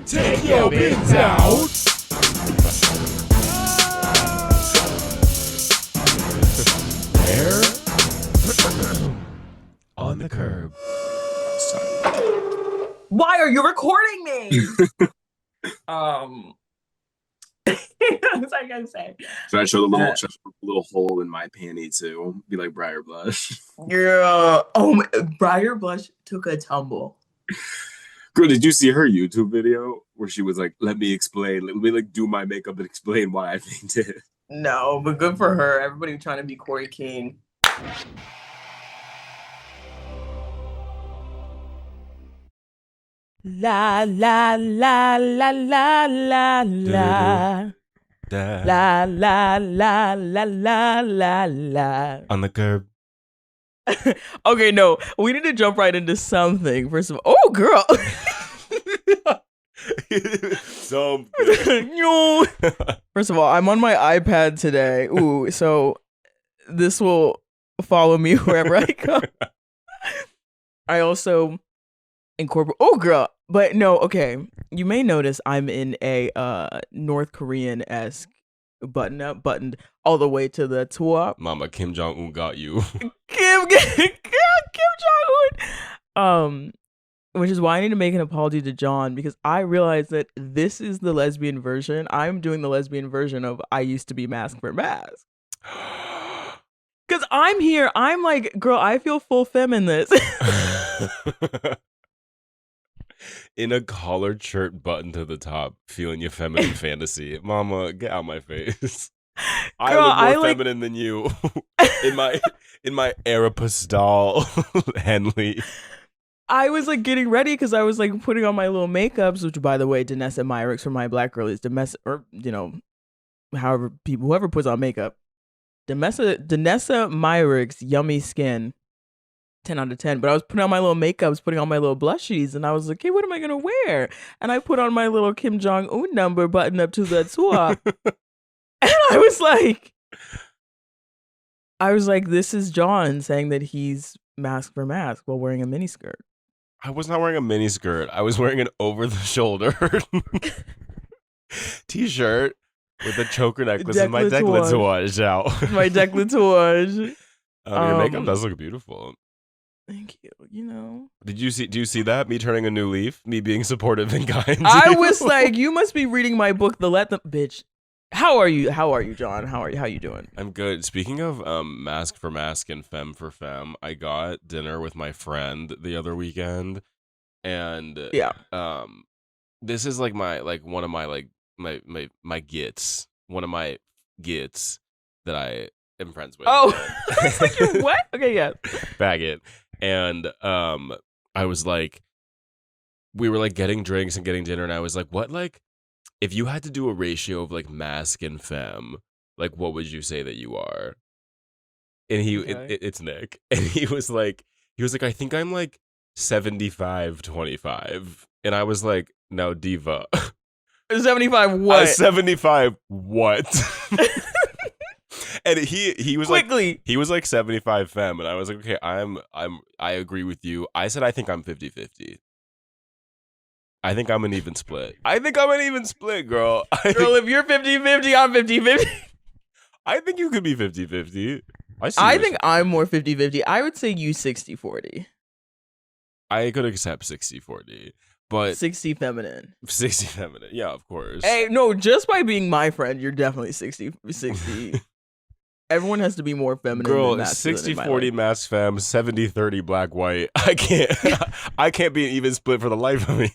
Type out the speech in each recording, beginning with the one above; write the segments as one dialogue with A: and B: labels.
A: Take your binz out. There. On the curb.
B: Why are you recording me? What was I gonna say?
C: Should I show the little hole in my panty too? Be like Briar Blush.
B: Yeah. Oh, Briar Blush took a tumble.
C: Girl, did you see her YouTube video where she was like, "Let me explain. Let me like do my makeup and explain why I fainted."
B: No, but good for her. Everybody trying to be Corey King.
D: La la la la la la la. La la la la la la la.
A: On the curb.
D: Okay, no, we need to jump right into something. First of all, oh girl.
A: Something.
D: First of all, I'm on my iPad today. Ooh, so this will follow me wherever I go. I also incorporate. Oh girl, but no. Okay, you may notice I'm in a North Korean-esque buttoned all the way to the tour.
A: Mama Kim Jong-un got you.
D: Kim Jong-un. Which is why I need to make an apology to John, because I realized that this is the lesbian version. I'm doing the lesbian version of I used to be mask for mask. Because I'm here. I'm like, girl, I feel full femme in this.
A: In a collared shirt buttoned to the top, feeling your feminine fantasy. Mama, get out my face. I look more feminine than you. in my Oedipus doll, Henley.
D: I was like getting ready because I was like putting on my little makeups, which by the way, Danessa Myrick's for my black girlies, or whoever puts on makeup. Danessa Myrick's Yummy Skin, 10 out of 10. But I was putting on my little makeups, putting on my little blushies, and I was like, hey, what am I gonna wear? And I put on my little Kim Jong-un number button up to the tour. And I was like, this is John saying that he's mask for mask while wearing a miniskirt.
A: I was not wearing a miniskirt. I was wearing an over-the-shoulder t-shirt with a choker necklace and my décolletage out.
D: My décolletage.
A: Your makeup does look beautiful.
D: Thank you. You know.
A: Do you see that? Me turning a new leaf? Me being supportive and kind?
D: I was like, you must be reading my book, Bitch. How are you, John? How you doing?
A: I'm good. Speaking of mask for mask and femme for femme, I got dinner with my friend the other weekend, and this is like one of my my gits, one of my gits that I am friends with.
D: Oh, it's like you're what? Okay, yeah,
A: bag it. And I was like, we were like getting drinks and getting dinner, and I was like, what if you had to do a ratio of like mask and femme, like what would you say that you are? And it's Nick. And he was like, I think I'm like 75-25. And I was like, no, diva.
D: 75 what?
A: 75 what? And he was
D: quickly.
A: Like, he was like 75 femme, and I was like, okay, I agree with you. I said I think I'm 50-50. I think I'm an even split. Girl.
D: Girl, if you're 50-50, I'm 50-50.
A: I think you could be 50-50.
D: I think I'm more 50-50. I would say you 60-40.
A: I could accept 60-40. But
D: 60 feminine.
A: 60 feminine. Yeah, of course.
D: Hey, no, just by being my friend, you're definitely 60. Everyone has to be more feminine.
A: Girl, 60-40 mask femme, 70-30 black white. I can't be an even split for the life of me.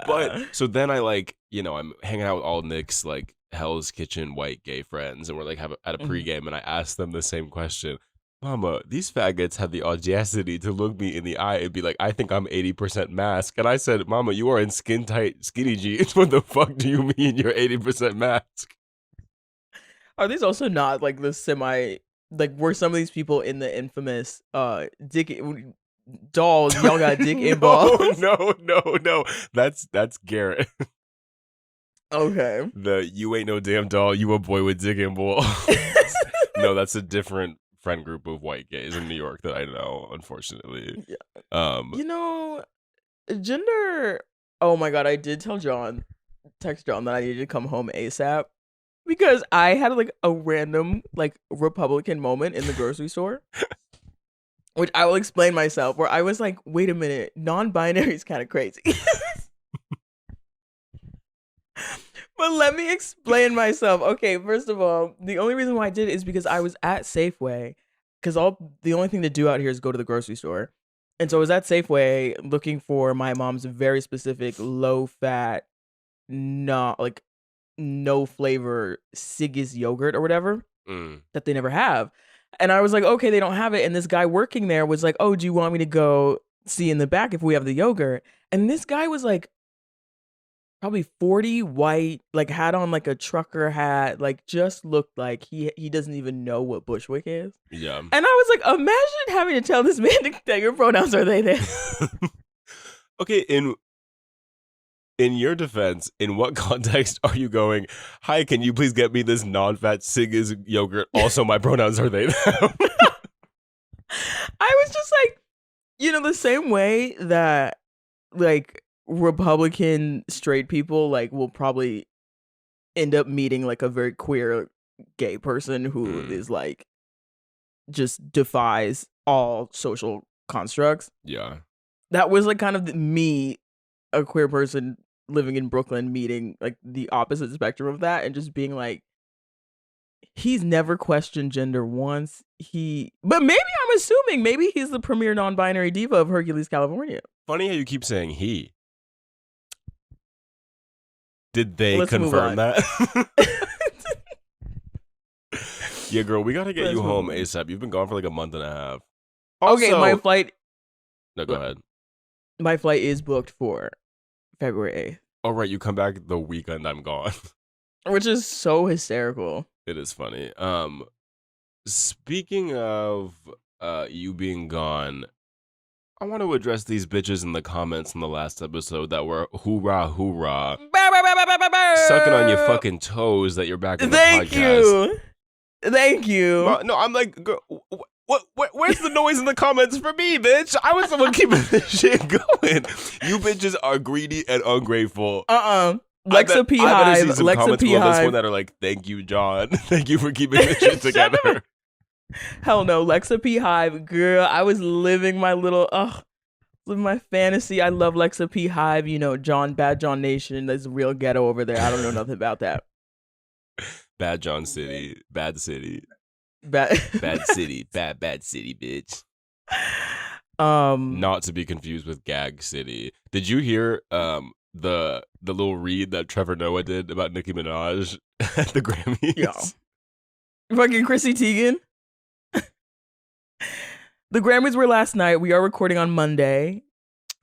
A: But so then I I'm hanging out with all Nick's like Hell's Kitchen white gay friends, and we're like at a pregame, and I asked them the same question. Mama, these faggots have the audacity to look me in the eye and be like, I think I'm 80% mask. And I said, Mama, you are in skin tight skinny jeans. What the fuck do you mean you're 80% mask?
D: Are these also not like the were some of these people in the infamous dick dolls? Y'all got dick involved?
A: No. That's Garrett.
D: Okay.
A: You ain't no damn doll. You a boy with dick and ball. No, that's a different friend group of white gays in New York that I know, unfortunately.
D: Yeah. gender. Oh my god, I did text John that I needed to come home ASAP because I had like a random like Republican moment in the grocery store, which I will explain myself. Where I was like, wait a minute, non-binary is kind of crazy. But let me explain myself. Okay, first of all, the only reason why I did it is because I was at Safeway, because the only thing to do out here is go to the grocery store. And so I was at Safeway looking for my mom's very specific low-fat, no flavor Siggy's yogurt or whatever that they never have. And I was like, okay, they don't have it. And this guy working there was like, oh, do you want me to go see in the back if we have the yogurt? And this guy was like, probably 40, white, like had on like a trucker hat, like just looked like he doesn't even know what Bushwick is.
A: Yeah.
D: And I was like, imagine having to tell this man that your pronouns are they there.
A: Okay, in your defense, in what context are you going, hi, can you please get me this non-fat Siggy's yogurt? Also, my pronouns are they them.
D: I was just like, the same way that like Republican straight people like will probably end up meeting like a very queer gay person who is like just defies all social constructs.
A: Yeah.
D: That was like kind of me, a queer person living in Brooklyn, meeting like the opposite spectrum of that and just being like, he's never questioned gender once. But maybe I'm assuming maybe he's the premier non-binary diva of Hercules, California.
A: Funny how you keep saying he. Did they
D: Let's
A: confirm that? Yeah, girl, we gotta get you home ASAP. You've been gone for like a month and a half.
D: Okay, my flight.
A: No, go ahead.
D: My flight is booked for February 8th.
A: Oh, right, you come back the weekend I'm gone.
D: Which is so hysterical.
A: It is funny. Speaking of you being gone, I want to address these bitches in the comments in the last episode that were hoorah hoorah, sucking on your fucking toes that you're back in the podcast.
D: Thank you.
A: No, I'm like, girl, where's the noise in the comments for me, bitch? I was the one keeping this shit going. You bitches are greedy and ungrateful.
D: Lexa P Hive. Lexa P
A: on this
D: Hive
A: one that are like, thank you, John. Thank you for keeping this shit together.
D: Hell no, Lexa P Hive, girl. I was living my living my fantasy. I love Lexa P Hive. John, BadJon Nation. There's real ghetto over there. I don't know nothing about that.
A: BadJon City, bad city,
D: bad
A: city, bad city, bitch. Not to be confused with Gag City. Did you hear the little read that Trevor Noah did about Nicki Minaj at the Grammys?
D: Yeah. Fucking Chrissy Teigen. The Grammys were last night. We are recording on Monday.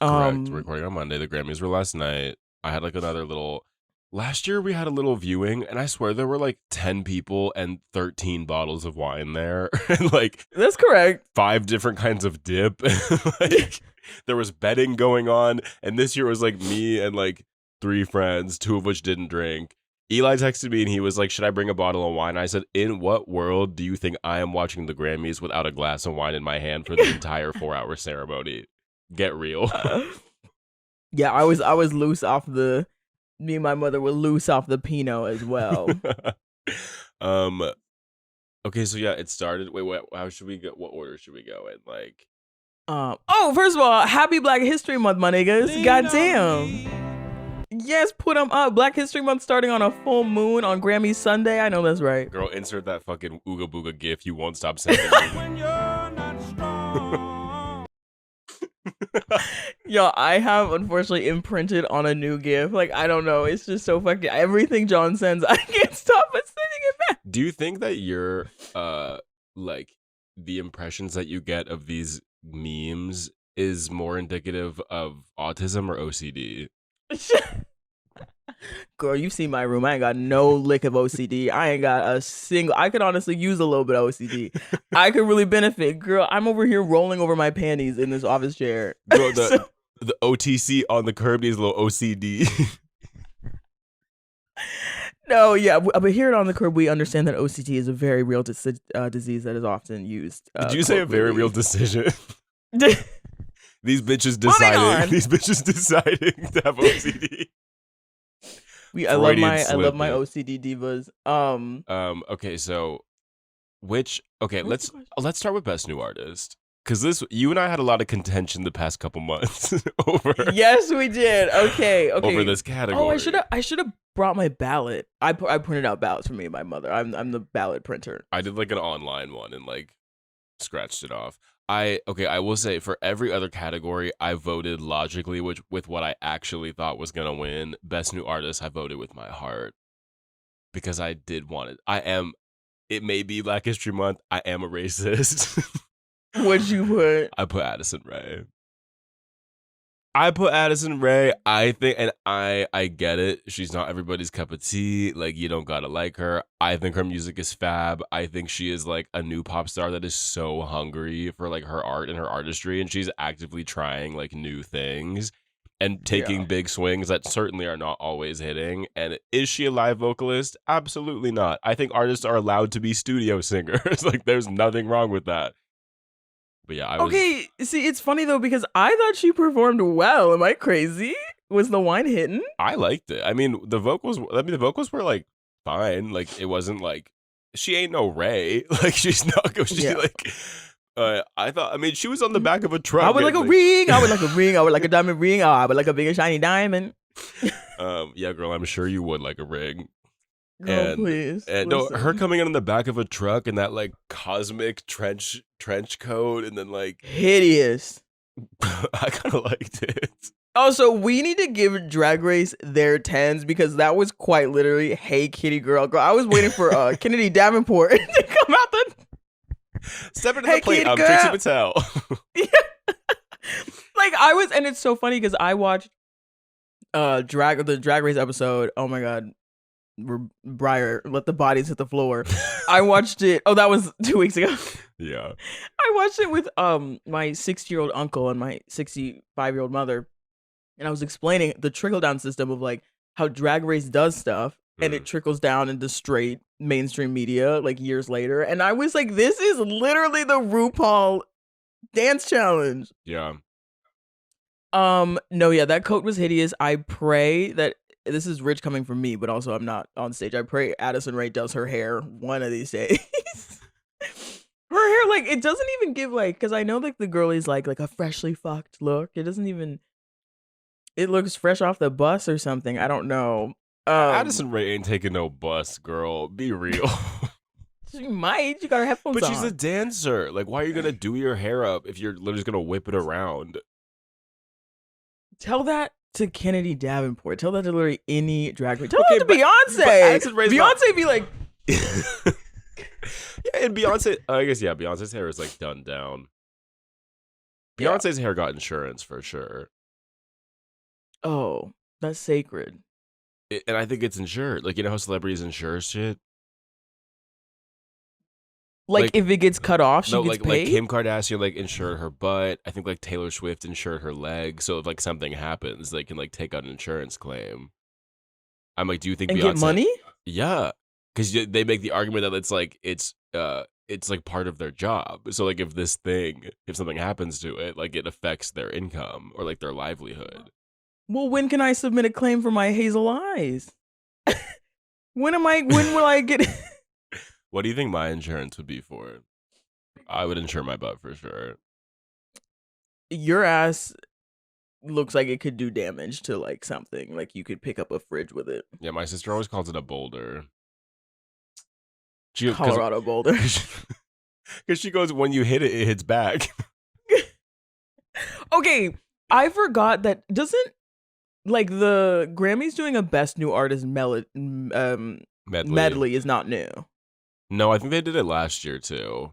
A: Correct. Recording on Monday. The Grammys were last night. I had like another little. Last year we had a little viewing, and I swear there were like 10 people and 13 bottles of wine there, and like
D: that's correct.
A: 5 different kinds of dip. Like there was betting going on, and this year was like me and like 3 friends, 2 of which didn't drink. Eli texted me and he was like, should I bring a bottle of wine? I said, in what world do you think I am watching the Grammys without a glass of wine in my hand for the entire 4-hour ceremony? Get real.
D: Yeah, I was loose off the. Me and my mother were loose off the Pinot as well.
A: Okay, so yeah, it started. Wait, how should we go? What order should we go in? Like,
D: first of all, happy Black History Month, my niggas. Goddamn. Yes, put them up. Black History Month starting on a full moon on Grammy Sunday. I know that's right.
A: Girl, insert that fucking Ooga Booga gif you won't stop sending me. When you're not strong.
D: Yo, I have unfortunately imprinted on a new gif. Like, I don't know. It's just so fucking everything John sends, I can't stop but sending it back.
A: Do you think that you're like the impressions that you get of these memes is more indicative of autism or OCD?
D: Girl, you see my room. I ain't got no lick of OCD. I ain't got a single. I could honestly use a little bit of OCD. I could really benefit. Girl, I'm over here rolling over my panties in this office chair.
A: Girl, the OTC on the curb needs a little OCD.
D: No, yeah, but here on the curb, we understand that OCD is a very real disease that is often used.
A: Did you say a very real decision? These bitches
D: Moving on.
A: deciding. These bitches deciding to have OCD.
D: I love
A: Freudian
D: my
A: slip, man.
D: OCD divas.
A: Okay, so let's
D: What's the
A: let's start with best new artist. Because you and I had a lot of contention the past couple months over
D: Yes, we did. Okay.
A: over this category.
D: Oh, I should have brought my ballot. I printed out ballots for me and my mother. I'm the ballot printer.
A: I did like an online one and like scratched it off. I will say for every other category, I voted logically, with what I actually thought was gonna win. Best new artist, I voted with my heart because I did want it. It may be Black History Month. I am a racist.
D: What'd you put?
A: I put Addison Rae. I think, and I get it. She's not everybody's cup of tea. Like, you don't gotta like her. I think her music is fab. I think she is like a new pop star that is so hungry for like her art and her artistry, and she's actively trying like new things and taking big swings that certainly are not always hitting. And is she a live vocalist? Absolutely not. I think artists are allowed to be studio singers. Like, there's nothing wrong with that. But yeah,
D: Okay, see, it's funny though because I thought she performed well. Am I crazy? Was the wine hitting?
A: I liked it. I mean, the vocals were like fine. Like, it wasn't like she ain't no Ray. Like, she's not. Like. I thought. I mean, she was on the back of a truck.
D: I would like a ring. I would like a ring. I would like a diamond ring. Oh, I would like a big and shiny diamond.
A: Yeah, girl. I'm sure you would like a ring.
D: Girl, please.
A: And no, her coming in on the back of a truck in that like cosmic trench coat, and then like
D: hideous.
A: I kind of liked it.
D: Also, we need to give Drag Race their 10s because that was quite literally, hey, kitty girl. I was waiting for Kennedy Davenport to come out the.
A: Step into the plate. I'm Trixie Mattel.
D: Like, I was, and it's so funny because I watched the Drag Race episode. Oh my god. Briar, let the bodies hit the floor. I watched it. Oh, that was 2 weeks ago.
A: Yeah.
D: I watched it with my 60-year-old uncle and my 65-year-old mother. And I was explaining the trickle-down system of like how Drag Race does stuff and it trickles down into straight mainstream media like years later. And I was like, this is literally the RuPaul dance challenge.
A: Yeah.
D: No, yeah, that coat was hideous. I pray that this is rich coming from me, but also I'm not on stage. I pray Addison Rae does her hair one of these days. Her hair, like, it doesn't even give like, because I know like the girlie's like a freshly fucked look. It doesn't even. It looks fresh off the bus or something. I don't know.
A: Addison Rae ain't taking no bus, girl. Be real.
D: She might. She got her headphones on.
A: But she's a dancer. Like, why are you gonna do your hair up if you're literally just gonna whip it around?
D: Tell that to Kennedy Davenport. Tell that to literally any drag queen. Tell that to Beyonce. Beyonce be like.
A: Yeah, and Beyonce. I guess Beyonce's hair is like done down. Beyonce's hair got insurance for sure.
D: Oh, that's sacred.
A: And I think it's insured. Like, you know how celebrities insure shit?
D: Like if it gets cut off, she gets paid?
A: Like Kim Kardashian, like, insured her butt. I think, like, Taylor Swift insured her leg. So if, like, something happens, they can, like, take out an insurance claim. I'm like, do you think
D: and
A: Beyonce...
D: get money?
A: Yeah. Because they make the argument that it's, like, like, part of their job. So, like, if something happens to it, like, it affects their income or, like, their livelihood.
D: Well, when can I submit a claim for my hazel eyes? When will I get...
A: What do you think my insurance would be for? I would insure my butt for sure.
D: Your ass looks like it could do damage to like something. Like you could pick up a fridge with it.
A: Yeah, my sister always calls it a boulder.
D: Colorado boulder.
A: Because she goes, when you hit it, it hits back.
D: Okay, I forgot that doesn't like the Grammys doing a Best New Artist medley is not new.
A: No, I think they did it last year too.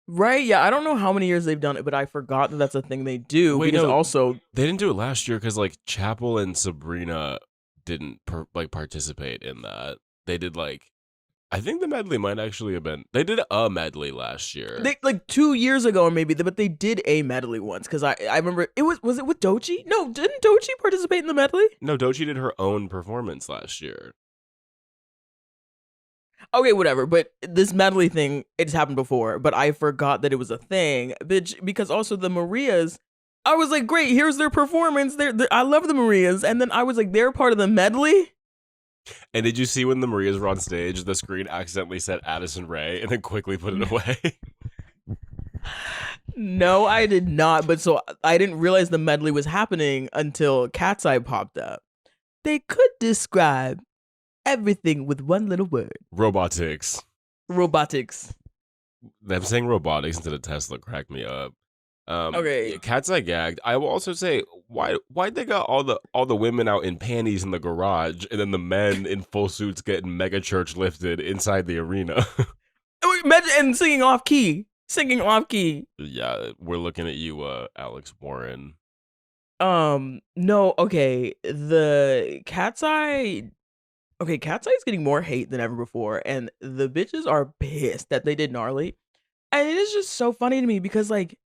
D: Right? Yeah, I don't know how many years they've done it, but I forgot that that's a thing they do.
A: Wait,
D: because
A: no,
D: also
A: they didn't do it last year because like Chapel and Sabrina didn't participate in that. They did like, I think the medley might actually have been. They did a medley last year.
D: They like 2 years ago or maybe, but they did a medley once because I remember it was it with Doechii? No, didn't Doechii participate in the medley?
A: No, Doechii did her own performance last year.
D: Okay, whatever. But this medley thing, it's happened before, but I forgot that it was a thing. Bitch, because also the Marias I was like, great, here's their performance. I love the Marias. And then I was like, they're part of the medley?
A: And did you see when the Marias were on stage, the screen accidentally said Addison Rae and then quickly put it away?
D: No, I did not. But so I didn't realize the medley was happening until Cat's Eye popped up. They could describe everything with one little word.
A: Robotics.
D: Robotics.
A: Them saying robotics instead of Tesla cracked me up.
D: Okay.
A: Yeah, Cat's Eye gagged. I will also say, why they got all the women out in panties in the garage and then the men in full suits getting mega church lifted inside the arena?
D: And singing off key.
A: Yeah, we're looking at you, Alex Warren.
D: No, okay. The Cat's Eye. Okay, Cat's Eye is getting more hate than ever before, and the bitches are pissed that they did gnarly. And it is just so funny to me because, like,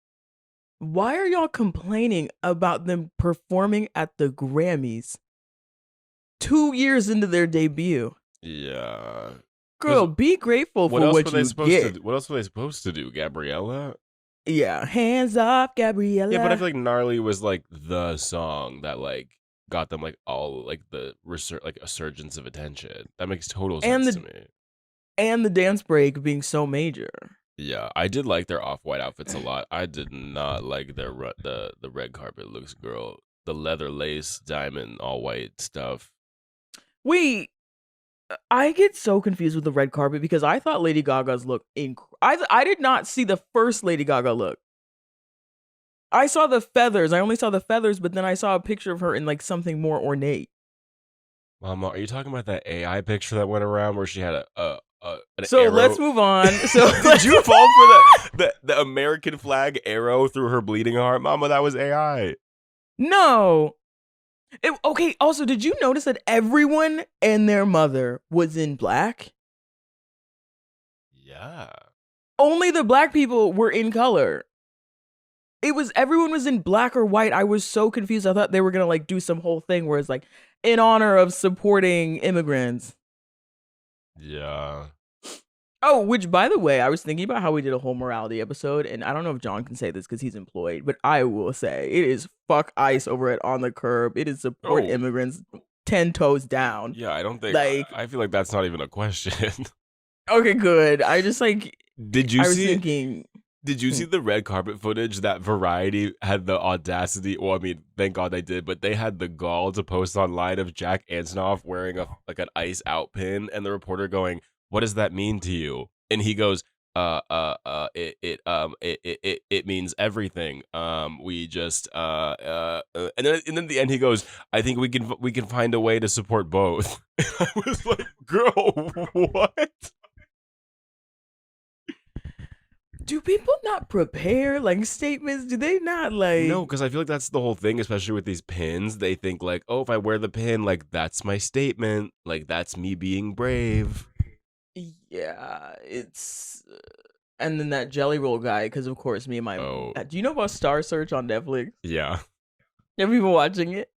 D: why are y'all complaining about them performing at the Grammys 2 years into their debut?
A: Yeah.
D: Girl, be grateful for what you get.
A: What else were they supposed to do? Gabriella?
D: Yeah, hands off, Gabriella.
A: Yeah, but I feel like Gnarly was like the song that like got them like all like the like a surgence of attention. That makes total sense to me.
D: And the dance break being so major.
A: Yeah, I did like their off-white outfits a lot. I did not like their the red carpet looks, girl. The leather lace, diamond, all white stuff.
D: Wait, I get so confused with the red carpet because I thought Lady Gaga's look I did not see the first Lady Gaga look. I saw the feathers. I only saw the feathers, but then I saw a picture of her in like something more ornate.
A: Mama, are you talking about that AI picture that went around where she had an
D: so
A: arrow?
D: Let's move on. So
A: did you fall for the American flag arrow through her bleeding heart? Mama, that was AI.
D: No. Okay, also, did you notice that everyone and their mother was in black?
A: Yeah.
D: Only the black people were in color. Everyone was in black or white. I was so confused. I thought they were gonna like do some whole thing where it's like in honor of supporting immigrants.
A: Yeah.
D: Oh, which by the way, I was thinking about how we did a whole morality episode, and I don't know if John can say this because he's employed, but I will say it is fuck ICE over at On the Curb. It is support immigrants 10 toes down.
A: Yeah, I don't think
D: like
A: I feel like that's not even a question.
D: Okay, good. I just like
A: Did you see
D: thinking
A: the red carpet footage that Variety had the audacity? Well, I mean, thank God they did, but they had the gall to post online of Jack Antonoff wearing an ICE out pin, and the reporter going, "What does that mean to you?" And he goes, it means everything. We just and then at the end he goes, "I think we can find a way to support both." I was like, "Girl, what?"
D: Do people not prepare like statements? Do they not like?
A: No, because I feel like that's the whole thing, especially with these pins. They think like, oh, if I wear the pin, like that's my statement, like that's me being brave.
D: Yeah, it's and then that Jelly Roll guy, because of course me and my. Do you know about Star Search on Netflix?
A: Yeah.
D: Have you been watching it?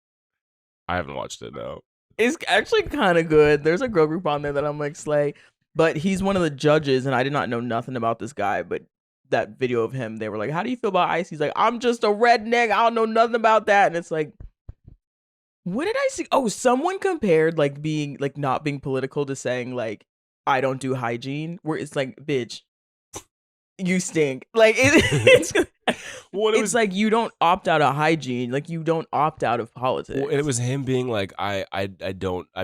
A: I haven't watched it, no.
D: It's actually kind of good. There's a girl group on there that I'm like slay, but he's one of the judges, and I did not know nothing about this guy, but. That video of him, they were like, how do you feel about ICE? He's like, I'm just a redneck, I don't know nothing about that. And it's like, what did I see? Oh, someone compared like being like not being political to saying like I don't do hygiene, where it's like, bitch, you stink. Like it's like you don't opt out of hygiene, like you don't opt out of politics.
A: Well, and it was him being like, I'm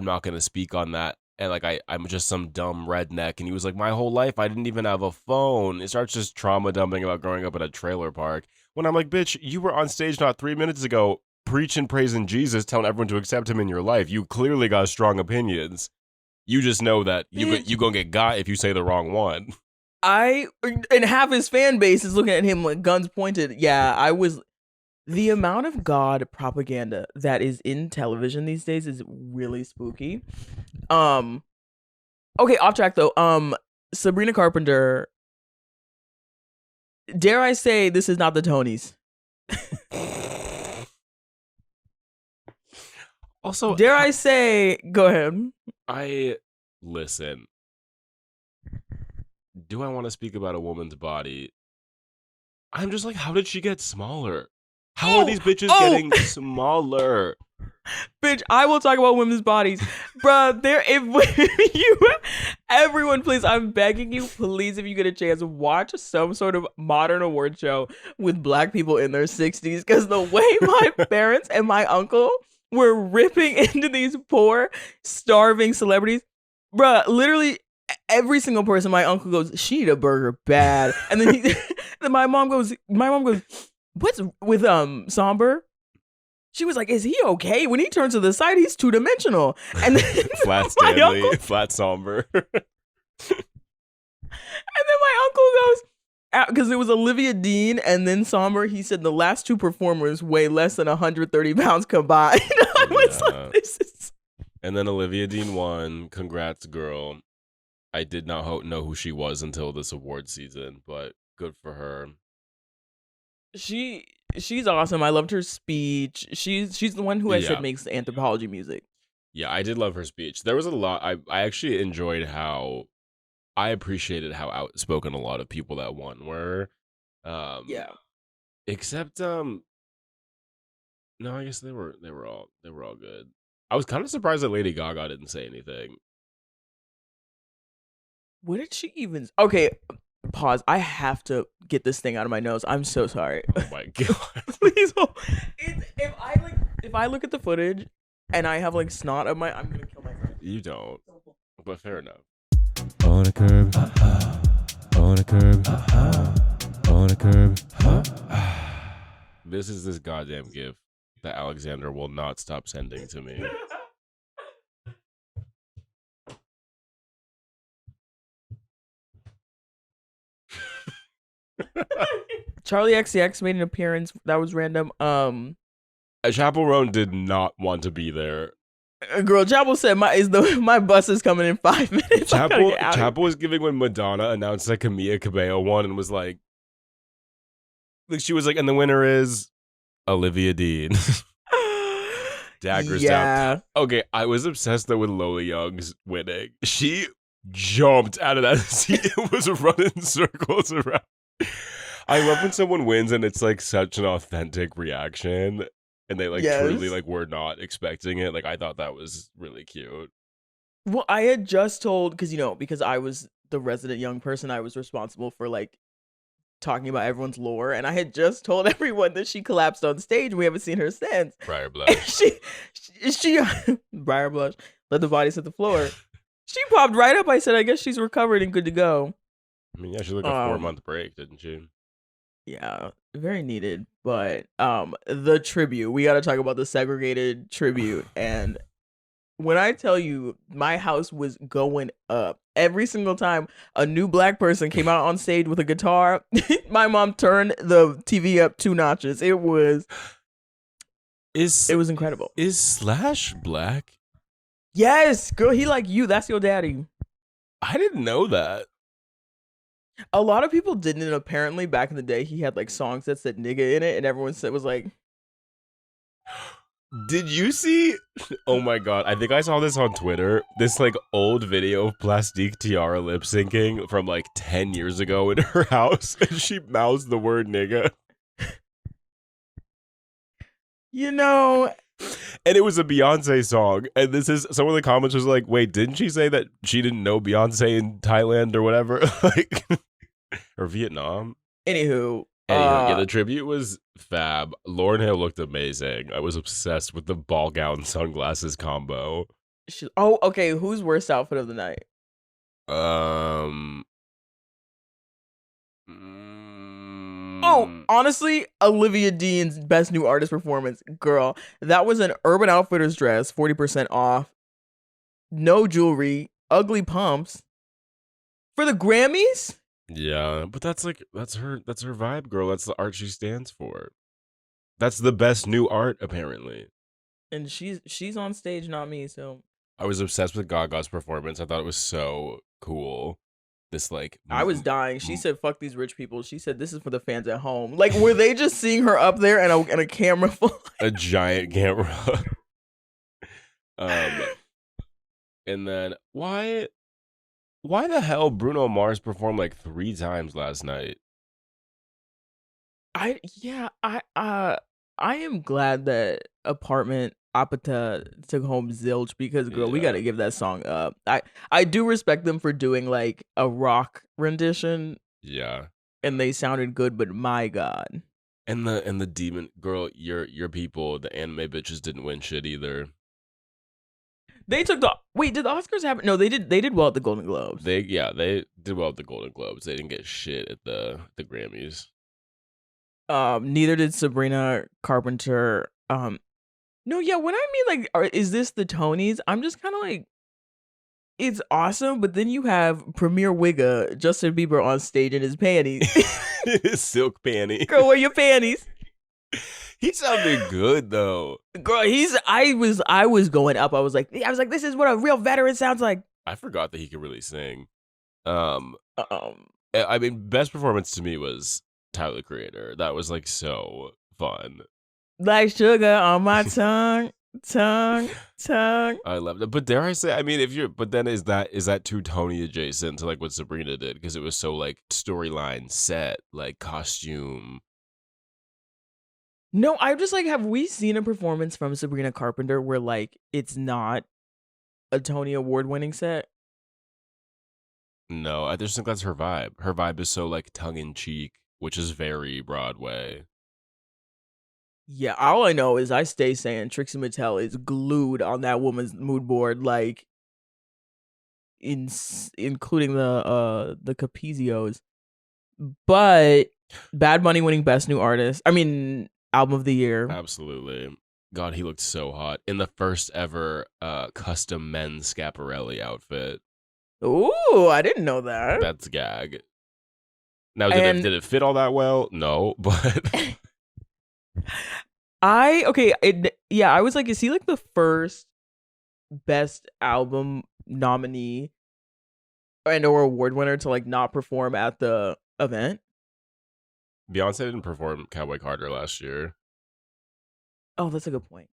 A: not gonna speak on that. And like I'm just some dumb redneck, and he was like, my whole life I didn't even have a phone. It starts just trauma dumping about growing up in a trailer park. When I'm like, bitch, you were on stage not 3 minutes ago, preaching, praising Jesus, telling everyone to accept him in your life. You clearly got strong opinions. You just know that you gonna get got if you say the wrong one.
D: And half his fan base is looking at him like guns pointed. Yeah, the amount of God propaganda that is in television these days is really spooky. Okay, off track though. Sabrina Carpenter. Dare I say this is not the Tonys?
A: Also,
D: dare I say? Go ahead.
A: Listen. Do I want to speak about a woman's body? I'm just like, how did she get smaller? How are these bitches getting smaller?
D: Bitch, I will talk about women's bodies. Bruh, everyone, please, I'm begging you, please, if you get a chance, watch some sort of modern award show with black people in their 60s. Because the way my parents and my uncle were ripping into these poor, starving celebrities, bruh, literally every single person, my uncle goes, she eat a burger bad. And then, then my mom goes, what's with Somber? She was like, is he okay? When he turns to the side, he's two-dimensional. And then
A: Flat Stanley, flat Somber.
D: And then my uncle goes, because it was Olivia Dean and then Somber, he said the last two performers weigh less than 130 pounds combined. I was like, this is...
A: And then Olivia Dean won. Congrats, girl. I did not know who she was until this award season, but good for her.
D: She's awesome. I loved her speech. She's the one who I said makes anthropology music.
A: Yeah, I did love her speech. There was a lot. I actually enjoyed how I appreciated how outspoken a lot of people that won were.
D: Yeah.
A: Except no, I guess they were all good. I was kind of surprised that Lady Gaga didn't say anything.
D: What did she even? Okay, pause. I have to get this thing out of my nose. I'm so sorry.
A: Oh my god!
D: Please hold. If I look at the footage and I have like snot on my, I'm gonna kill myself.
A: You don't, but fair enough.
E: On a curb, on a curb, on a curb.
A: This is this goddamn gift that Alexander will not stop sending to me.
D: Charlie XCX made an appearance. That was random.
A: Chaperone did not want to be there.
D: Girl, Chapel said my bus is coming in 5 minutes.
A: Chapel was giving when Madonna announced that Camila Cabello won and was like she was like, and the winner is Olivia Dean. Daggers down. Okay, I was obsessed though with Lola Young's winning. She jumped out of that seat and was running circles around. I love when someone wins and it's like such an authentic reaction and they like truly like were not expecting it. Like I thought that was really cute.
D: Well, I had just told because I was the resident young person, I was responsible for like talking about everyone's lore, and I had just told everyone that she collapsed on stage. We haven't seen her since.
A: Briar Blush.
D: She Briar Blush let the bodies hit the floor. She popped right up. I said, I guess she's recovered and good to go.
A: I mean, yeah, she took a 4-month break, didn't she?
D: Yeah, very needed. But the tribute, we got to talk about the segregated tribute. And when I tell you, my house was going up every single time a new black person came out on stage with a guitar. My mom turned the TV up 2 notches. It was incredible.
A: Is Slash black?
D: Yes, girl, he like you. That's your daddy.
A: I didn't know that.
D: A lot of people didn't. And apparently, back in the day, he had like songs that said "nigga" in it, and everyone was like,
A: "Did you see?" Oh my god! I think I saw this on Twitter. This like old video of Plastique Tiara lip syncing from like 10 years ago in her house, and she mouths the word "nigga." And it was a Beyonce song. And this is some of the comments was like, wait, didn't she say that she didn't know Beyonce in Thailand or whatever? Like, or Vietnam?
D: Anywho,
A: yeah, the tribute was fab. Lauryn Hill looked amazing. I was obsessed with the ball gown sunglasses combo.
D: Okay. Who's worst outfit of the night? Honestly, Olivia Dean's best new artist performance. Girl, that was an Urban Outfitters dress, 40% off. No jewelry, ugly pumps. For the Grammys?
A: Yeah, but that's her vibe, girl. That's the art she stands for. That's the best new art, apparently.
D: And she's on stage, not me, so.
A: I was obsessed with Gaga's performance. I thought it was so cool. This like
D: I was dying. She said, "Fuck these rich people." She said, "This is for the fans at home." Like, were they just seeing her up there and a camera full?
A: A giant camera. And then why the hell Bruno Mars performed like 3 times last night?
D: I I am glad that Apartment Apata took home Zilch because girl, we
A: Yeah.
D: gotta give that song up. I do respect them for doing like a rock rendition
A: Yeah.
D: and they sounded good, but my god.
A: And the demon girl, your people, the anime bitches didn't win shit either.
D: They took the wait, did the Oscars happen? No, they did well at the Golden Globes.
A: They did well at the Golden Globes. They didn't get shit at the Grammys.
D: Neither did Sabrina Carpenter. No, yeah, when I mean like is this the Tonys? I'm just kind of like it's awesome, but then you have Premier Wigga, Justin Bieber on stage in his panties.
A: Silk panty.
D: Girl, wear your panties.
A: He sounded good though.
D: Girl, I was going up. I was like, this is what a real veteran sounds like.
A: I forgot that he could really sing. I mean, best performance to me was Tyler the Creator. That was like so fun.
D: Like sugar on my tongue.
A: I loved it. But dare I say, I mean, but then is that too Tony adjacent to like what Sabrina did? Because it was so like storyline set, like costume.
D: No, I'm just like, have we seen a performance from Sabrina Carpenter where like it's not a Tony Award winning set?
A: No, I just think that's her vibe. Her vibe is so like tongue in cheek, which is very Broadway.
D: Yeah, all I know is I stay saying Trixie Mattel is glued on that woman's mood board, like including the Capizios. But Bad Bunny winning Best New Artist. I mean, Album of the Year.
A: Absolutely. God, he looked so hot in the first ever custom men's Schiaparelli outfit.
D: Ooh, I didn't know that.
A: That's gag. Now, did it fit all that well? No, but
D: I was like, is he like the first best album nominee and or award winner to like not perform at the event?
A: Beyonce didn't perform Cowboy Carter last year,
D: Oh, that's a good point.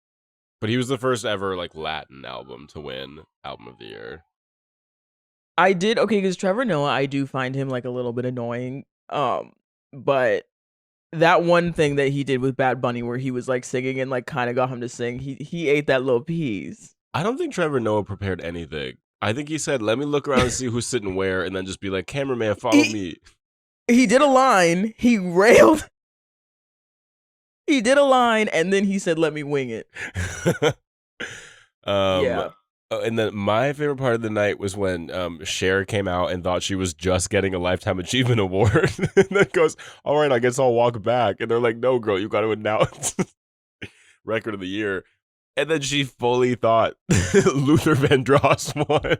A: but he was the first ever like Latin album to win Album of the Year.
D: I did because Trevor Noah, I do find him like a little bit annoying. But that one thing that he did with Bad Bunny where he was like singing and like kind of got him to sing, he ate that little piece.
A: I don't think Trevor Noah prepared anything. I think he said, "Let me look around and see who's sitting where," and then just be like, "Cameraman, follow me."
D: He did a line. He railed. He did a line, and then he said, "Let me wing it." Yeah.
A: And then my favorite part of the night was when Cher came out and thought she was just getting a Lifetime Achievement Award. And then goes, "All right, I guess I'll walk back." And they're like, "No, girl, you got to announce Record of the Year." And then she fully thought Luther Vandross won.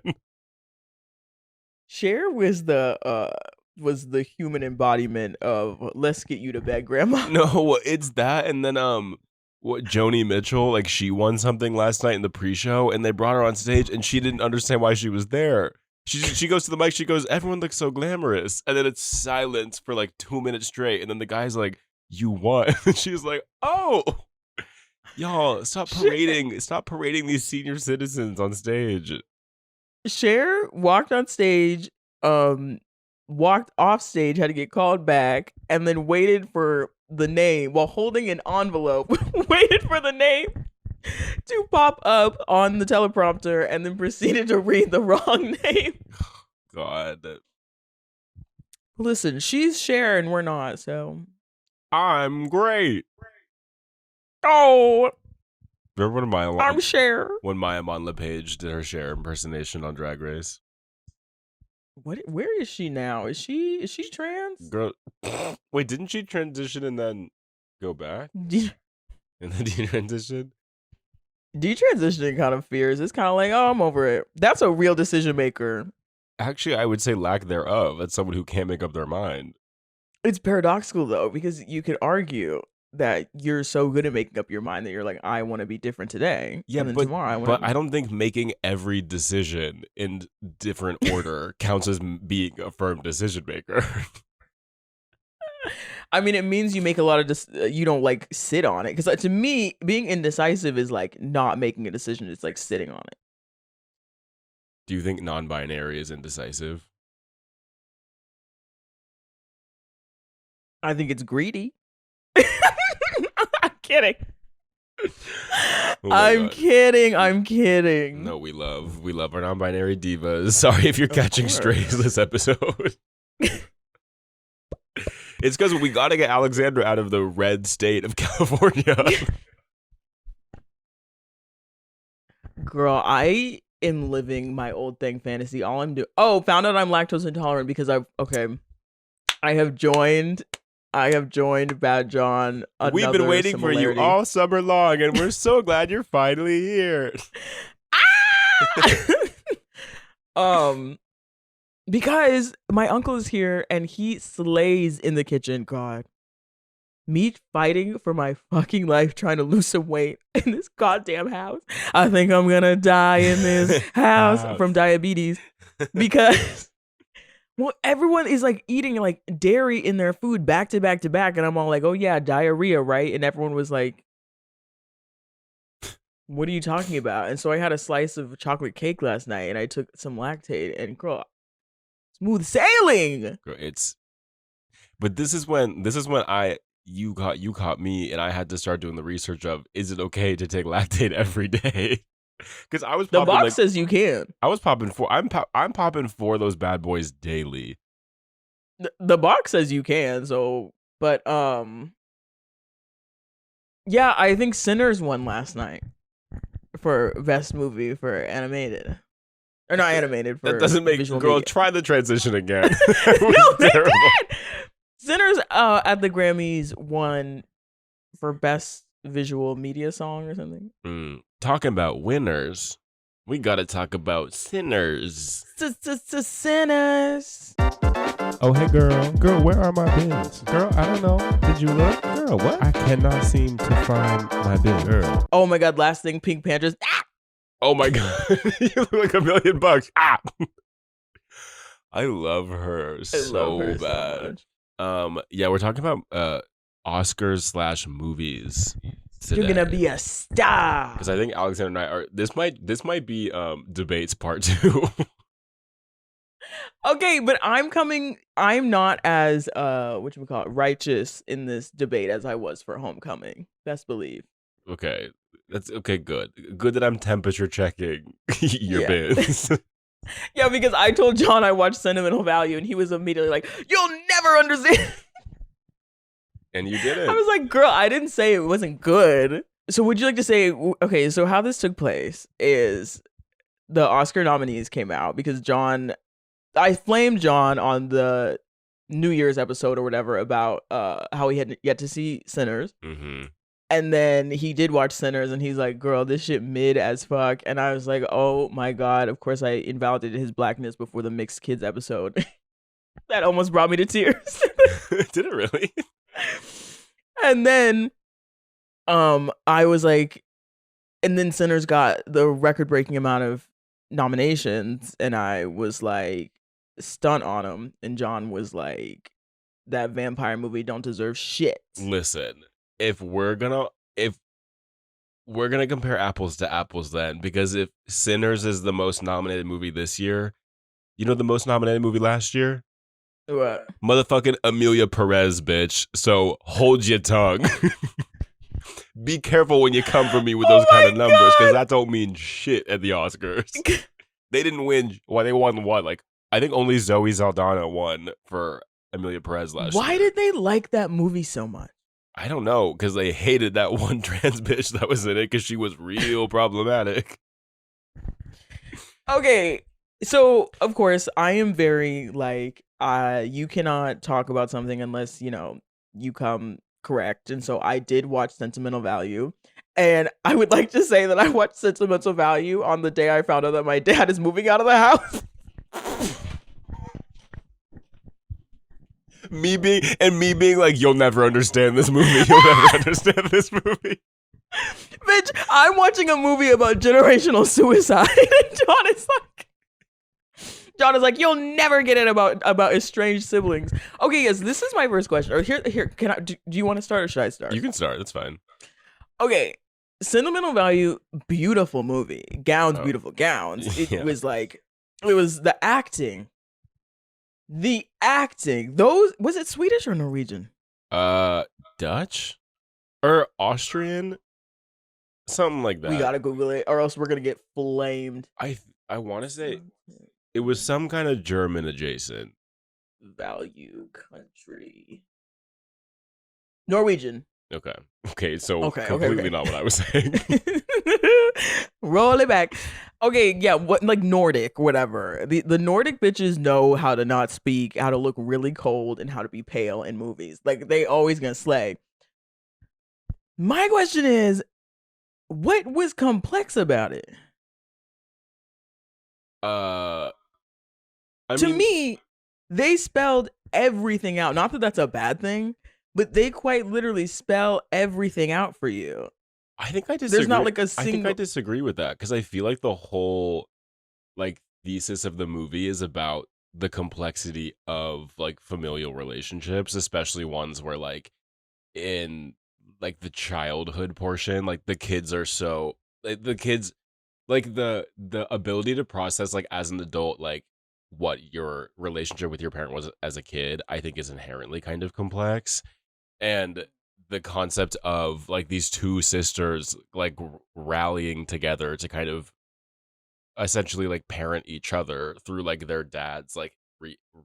D: Cher was the human embodiment of "Let's get you to bed, Grandma."
A: No, it's that. And then what Joni Mitchell, like she won something last night in the pre-show, and they brought her on stage, and she didn't understand why she was there. She goes to the mic, she goes, "Everyone looks so glamorous," and then it's silence for like 2 minutes straight, and then the guy's like, "You won." And she's like, "Oh, y'all, stop parading these senior citizens on stage."
D: Cher walked on stage, walked off stage, had to get called back, and then waited for the name while holding an envelope. Waited for the name to pop up on the teleprompter, and then proceeded to read the wrong name.
A: God,
D: Listen, she's Cher and we're not, so.
A: I'm great.
D: Oh,
A: Remember
D: I'm Cher.
A: when Maya LePage did her Cher impersonation on Drag Race?
D: Where is she now? Is she trans?
A: Girl, wait, didn't she transition and then go back? And then detransition?
D: Detransitioning kind of fears. It's kind of like, oh, I'm over it. That's a real decision maker.
A: Actually, I would say lack thereof. That's someone who can't make up their mind.
D: It's paradoxical though, because you could argue that you're so good at making up your mind that you're like, I want to be different today.
A: Yeah,
D: and then
A: but
D: tomorrow I want.
A: But I don't think making every decision in different order counts as being a firm decision maker.
D: I mean, it means you make a lot of you don't like sit on it. Because to me, being indecisive is like not making a decision. It's like sitting on it.
A: Do you think non-binary is indecisive?
D: I think it's greedy. kidding.
A: Oh my
D: I'm
A: God.
D: kidding. I'm kidding.
A: No, we love our non-binary divas. Sorry if you're catching
D: course.
A: strays this episode. It's because we got to get Alexandra out of the red state of California.
D: Girl, I am living my old thing fantasy. All I'm doing. Oh, found out I'm lactose intolerant because I have joined BadJon.
A: We've been waiting for you all summer long, and we're so glad you're finally here.
D: Because my uncle is here and he slays in the kitchen. God, me fighting for my fucking life, trying to lose some weight in this goddamn house. I think I'm gonna die in this house from diabetes because, well, everyone is like eating like dairy in their food back to back to back, and I'm all like, oh yeah, diarrhea, right? And everyone was like, what are you talking about? And so I had a slice of chocolate cake last night, and I took some Lactate, and girl, smooth sailing.
A: Girl, but this is when you caught me, and I had to start doing the research of, is it okay to take Lactate every day? Because I was
D: The
A: popping,
D: box says you can.
A: I was popping I'm popping for those bad boys daily.
D: The box says you can. So, but yeah, I think Sinners won last night for best movie for animated. Or not animated. For
A: That doesn't make
D: visual
A: girl.
D: media.
A: Try the transition again.
D: No, they did. Sinners at the Grammys won for best visual media song or something.
A: Talking about winners, we gotta talk about sinners.
D: Sinners.
E: Oh, hey, girl, where are my bins? Girl, I don't know. Did you look? Girl, what? I cannot seem to find my bin. Girl.
D: Oh my God! Last thing, Pink Panthers. Ah!
A: Oh my God, you look like $1 million. I love her so bad. Yeah, we're talking about Oscars / movies today.
D: You're gonna be a star.
A: Because I think Alexander and I are. This might be debates part 2.
D: Okay, but I'm not as righteous in this debate as I was for Homecoming. Best believe.
A: Okay, that's okay. Good that I'm temperature checking your
D: Yeah.
A: bins.
D: Yeah, because I told John I watched Sentimental Value, and he was immediately like, "You'll never understand."
A: And you did it.
D: I was like, "Girl, I didn't say it wasn't good." So would you like to say, okay, so how this took place is the Oscar nominees came out because I flamed John on the New Year's episode or whatever about how he had yet to see Sinners.
A: Mm-hmm.
D: And then he did watch Sinners, and he's like, girl, this shit mid as fuck. And I was like, oh my God. Of course, I invalidated his blackness before the Mixed Kids episode. That almost brought me to tears.
A: Did it really?
D: And then I was like, and then Sinners got the record-breaking amount of nominations, and I was like, stunt on him. And John was like, that vampire movie don't deserve shit.
A: Listen, if we're gonna compare apples to apples, then, because if Sinners is the most nominated movie this year, you know the most nominated movie last year?
D: What?
A: Motherfucking Amelia Perez, bitch. So hold your tongue. Be careful when you come for me with those kind of numbers, because that don't mean shit at the Oscars. They didn't win. Well, they won what? Like, I think only Zoe Saldana won for Amelia Perez last year.
D: Why did they like that movie so much?
A: I don't know, because they hated that one trans bitch that was in it because she was real problematic.
D: Okay, so of course I am very like, you cannot talk about something unless, you come correct. And so I did watch Sentimental Value. And I would like to say that I watched Sentimental Value on the day I found out that my dad is moving out of the house.
A: Me being like, you'll never understand this movie. You'll never understand this movie.
D: Bitch, I'm watching a movie about generational suicide. John is like, you'll never get it about estranged siblings. Okay, yes, this is my first question. Or here, can I? Do you want to start or should I start?
A: You can start. That's fine.
D: Okay, Sentimental Value, beautiful movie. Beautiful gowns. It was like, it was the acting. The acting. Was it Swedish or Norwegian?
A: Dutch? or Austrian, something like that.
D: We gotta Google it, or else we're gonna get flamed.
A: I want to say it was some kind of German adjacent.
D: Value country. Norwegian.
A: Okay, so
D: Okay,
A: completely not what I was saying.
D: Roll it back. Okay, yeah, what like Nordic, whatever. The Nordic bitches know how to not speak, how to look really cold, and how to be pale in movies. Like they always gonna slay. My question is, what was complex about it?
A: I
D: To
A: mean,
D: me, they spelled everything out. Not that that's a bad thing, but they quite literally spell everything out for you.
A: I think I disagree.
D: There's not like a
A: I think I
D: single.
A: disagree with that because I feel like the whole like thesis of the movie is about the complexity of like familial relationships, especially ones where like in like the childhood portion, like the kids are so like the kids like the ability to process like as an adult like what your relationship with your parent was as a kid, I think is inherently kind of complex. And the concept of like these two sisters like rallying together to kind of essentially like parent each other through like their dad's like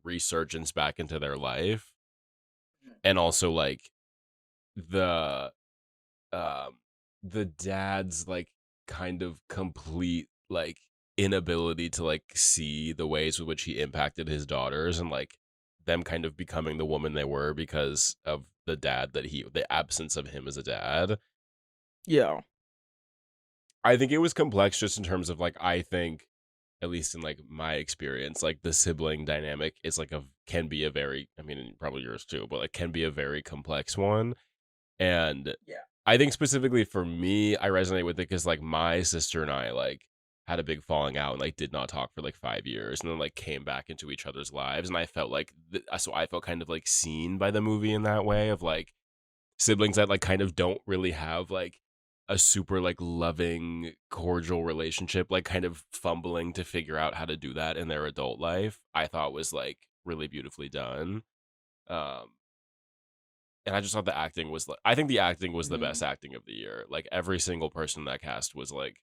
A: resurgence back into their life, and also like the um the dad's like kind of complete like inability to like see the ways with which he impacted his daughters, and like them kind of becoming the woman they were because of the dad that the absence of him as a dad.
D: Yeah.
A: I think it was complex just in terms of like, I think at least in like my experience, like the sibling dynamic is like can be a very, I mean, probably yours too, but like can be a very complex one. And
B: Yeah.
A: I think specifically for me, I resonate with it because like my sister and I like had a big falling out and like did not talk for like 5 years and then like came back into each other's lives. And I felt like, so I felt kind of like seen by the movie in that way of like siblings that like kind of don't really have like a super like loving, cordial relationship, like kind of fumbling to figure out how to do that in their adult life. I thought was like really beautifully done. And I just thought the acting was like, I think the acting was the best acting of the year. Like every single person in that cast was like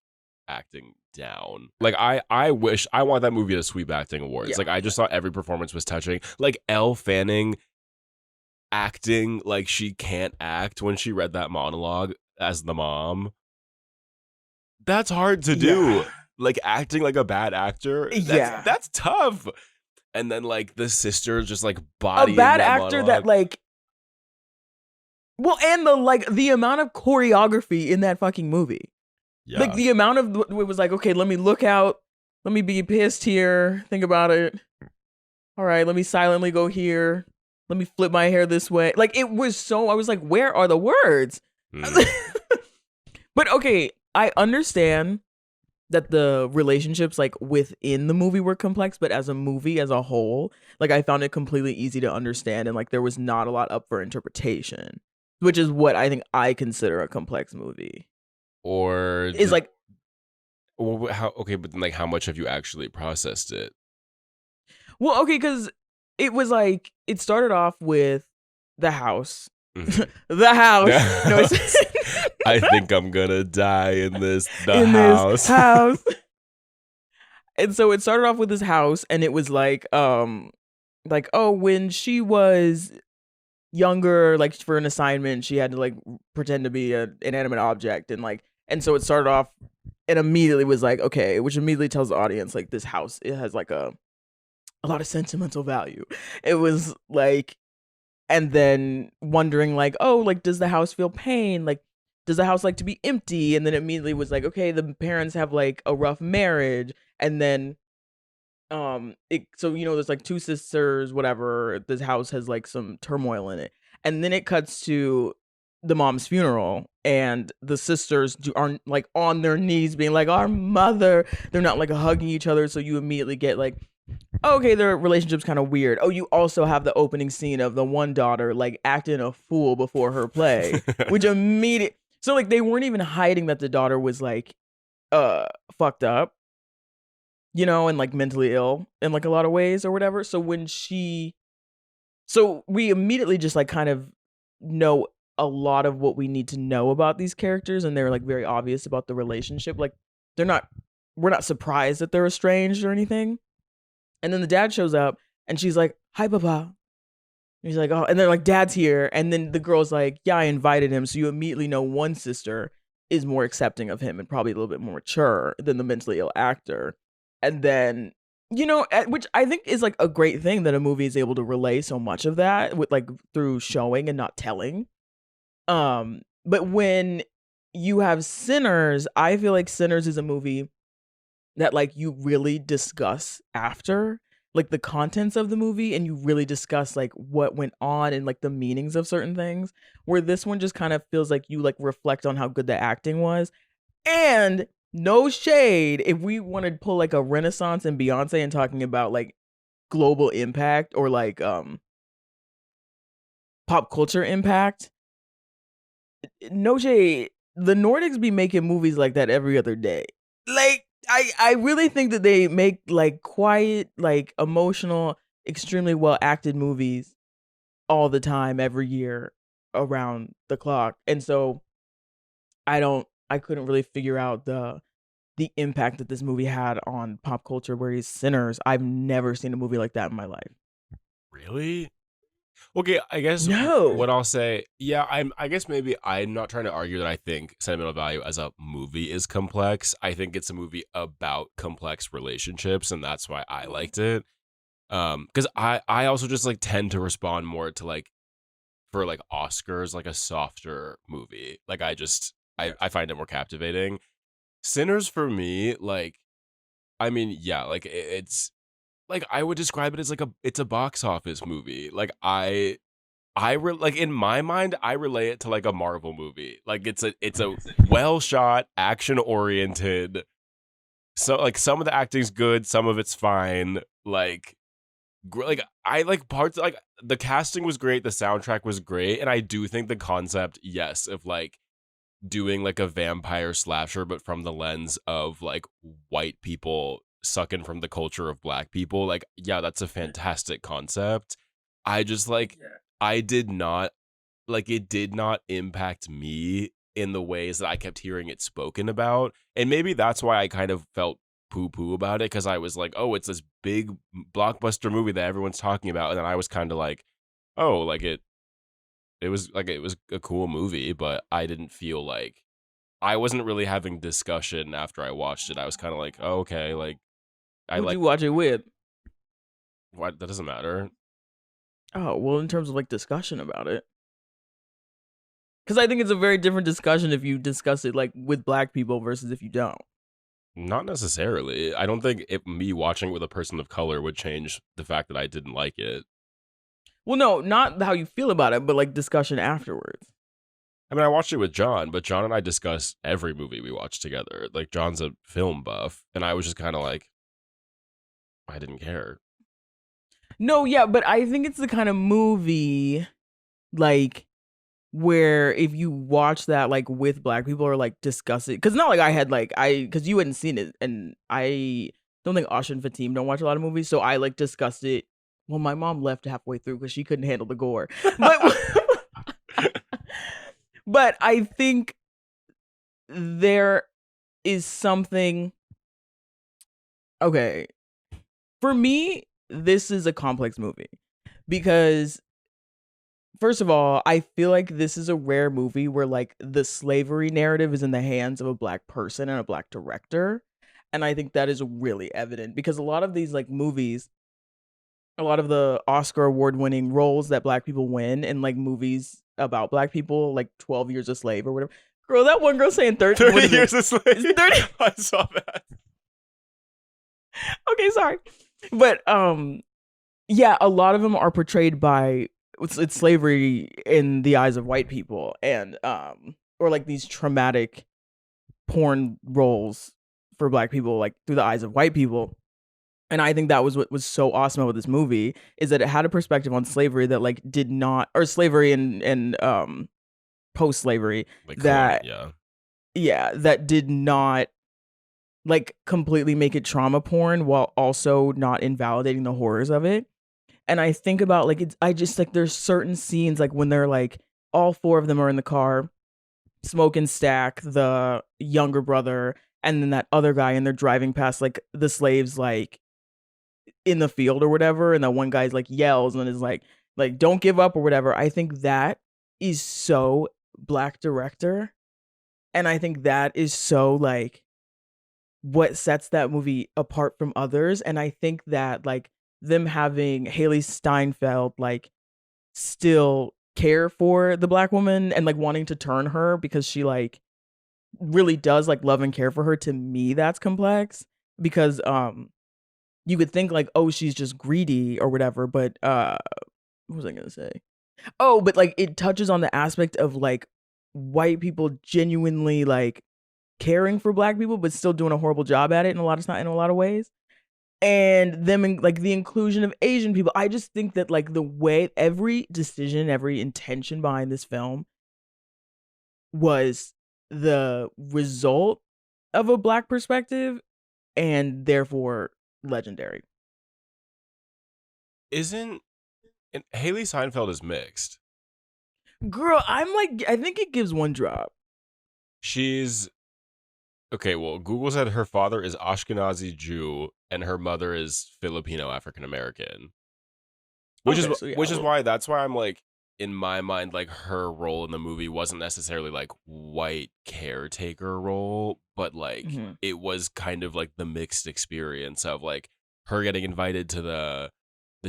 A: acting down. Like I wish, I want that movie to sweep acting awards.
D: Yeah.
A: Like I just thought every performance was touching. Like Elle Fanning acting like she can't act when she read that monologue as the mom. That's hard to do.
B: Yeah.
A: Like acting like a bad actor. That's tough. And then like the sister just like bodying
D: A bad
A: that
D: actor
A: monologue.
D: that like. Well, and the amount of choreography in that fucking movie.
A: Yeah.
D: Like the amount of it was like, okay, let me look out, let me be pissed here, think about it. All right, let me silently go here. Let me flip my hair this way. Like it was so, I was like, where are the words? But okay, I understand that the relationships like within the movie were complex, but as a movie as a whole, like I found it completely easy to understand, and like there was not a lot up for interpretation, which is what I think I consider a complex movie.
A: Or
D: Is like,
A: well, how, okay, but then like how much have you actually processed it?
D: well, okay, because it was like it started off with the house.
A: Mhm.
D: The house. No, it's
A: I think I'm gonna die in this
D: This house. And so it started off with this house, and it was like oh, when she was younger, like for an assignment, she had to like pretend to be an inanimate object, and so it started off and immediately was like, okay, which immediately tells the audience like this house, it has like a lot of sentimental value. It was like, and then wondering like, oh, like does the house feel pain? Like does the house like to be empty? And then immediately was like, okay, the parents have like a rough marriage, and then so there's like two sisters, whatever, this house has like some turmoil in it, and then it cuts to the mom's funeral, and the sisters aren't like on their knees being like our mother, they're not like hugging each other, so you immediately get like, okay, their relationship's kind of weird. Oh, you also have the opening scene of the one daughter like acting a fool before her play, which immediately, so like they weren't even hiding that the daughter was like fucked up, and like mentally ill in like a lot of ways or whatever. So we immediately just like kind of know a lot of what we need to know about these characters, and they're like very obvious about the relationship. Like we're not surprised that they're estranged or anything. And then the dad shows up and she's like, "Hi, Papa." And he's like, "Oh," and they're like, "Dad's here." And then the girl's like, "Yeah, I invited him." So you immediately know one sister is more accepting of him and probably a little bit more mature than the mentally ill actor. And then, which I think is like a great thing that a movie is able to relay so much of that with like through showing and not telling. But when you have Sinners, I feel like Sinners is a movie that like you really discuss after like the contents of the movie, and you really discuss like what went on and like the meanings of certain things, where this one just kind of feels like you like reflect on how good the acting was. And no shade, if we want to pull like a Renaissance and Beyonce and talking about like global impact or like pop culture impact, no shade, the Nordics be making movies like that every other day. Like I really think that they make like quiet, like emotional, extremely well acted movies all the time, every year, around the clock. And so I couldn't really figure out the impact that this movie had on pop culture, whereas Sinners, I've never seen a movie like that in my life.
A: Really? Okay, I guess
D: No.
A: what I'll say, yeah, I guess maybe I'm not trying to argue that I think Sentimental Value as a movie is complex. I think it's a movie about complex relationships, and that's why I liked it. Because I also just like tend to respond more to like, for like Oscars, like a softer movie. Like I find it more captivating. Sinners for me, like, I mean, yeah, like it's like I would describe it as like it's a box office movie. Like like in my mind, I relay it to like a Marvel movie. Like it's a well shot, action oriented. So like some of the acting's good, some of it's fine. Like I like parts, like the casting was great, the soundtrack was great, and I do think the concept, yes, of like doing like a vampire slasher, but from the lens of like white people sucking from the culture of black people, like, yeah, that's a fantastic concept. I just like, I did not like, it did not impact me in the ways that I kept hearing it spoken about. And maybe that's why I kind of felt poo-poo about it, because I was like, oh, it's this big blockbuster movie that everyone's talking about. And then I was kind of like, oh, like it was a cool movie, but I didn't feel like, I wasn't really having discussion after I watched it. I was kind of like, oh, okay, like,
D: Who'd you watch it with?
A: What? That doesn't matter.
D: Oh, well, in terms of like discussion about it. Because I think it's a very different discussion if you discuss it like with black people versus if you don't.
A: Not necessarily. I don't think me watching it with a person of color would change the fact that I didn't like it.
D: Well, no, not how you feel about it, but like discussion afterwards.
A: I mean, I watched it with John, but John and I discuss every movie we watch together. Like, John's a film buff, and I was just kind of like, I didn't care.
D: No, yeah, but I think it's the kind of movie, like, where if you watch that, like, with black people or, like, discuss it, because not like I had, like, because you hadn't seen it, and I don't think Asha and Fatim don't watch a lot of movies, so I, like, discussed it. Well, my mom left halfway through because she couldn't handle the gore. But I think there is something. Okay. For me, this is a complex movie because, first of all, I feel like this is a rare movie where like the slavery narrative is in the hands of a black person and a black director. And I think that is really evident because a lot of these like movies, a lot of the Oscar award winning roles that black people win in like movies about black people, like 12 Years a Slave or whatever. Girl, that one girl saying 30
A: Years a Slave.
D: 30.
A: I saw that.
D: Okay, sorry. But yeah, a lot of them are portrayed by it's slavery in the eyes of white people, and or like these traumatic porn roles for black people, like through the eyes of white people. And I think that was what was so awesome about this movie, is that it had a perspective on slavery that like did not, or slavery and post-slavery,
A: Like,
D: that
A: yeah,
D: that did not like completely make it trauma porn while also not invalidating the horrors of it. And I think about like I just like there's certain scenes like when they're like all four of them are in the car, Smoke and Stack, the younger brother, and then that other guy, and they're driving past like the slaves like in the field or whatever, and that one guy's like yells and is like don't give up or whatever. I think that is so Black director, and I think that is so like what sets that movie apart from others. And I think that like them having Haley Steinfeld like still care for the Black woman and like wanting to turn her because she like really does like love and care for her, to me that's complex, because you could think like, oh, she's just greedy or whatever, but what was I gonna say? Oh, but like it touches on the aspect of like white people genuinely like caring for Black people but still doing a horrible job at it in a lot of ways, and them in, like the inclusion of Asian people. I just think that like the way every decision, every intention behind this film was the result of a Black perspective, and therefore legendary.
A: Isn't and Haley Seinfeld is mixed.
D: Girl, I'm like, I think it gives one drop.
A: She's okay. Well, Google said her father is Ashkenazi Jew and her mother is Filipino African American, which is why that's why I'm like, in my mind, like her role in the movie wasn't necessarily like white caretaker role, but like it was kind of like the mixed experience of like her getting invited to the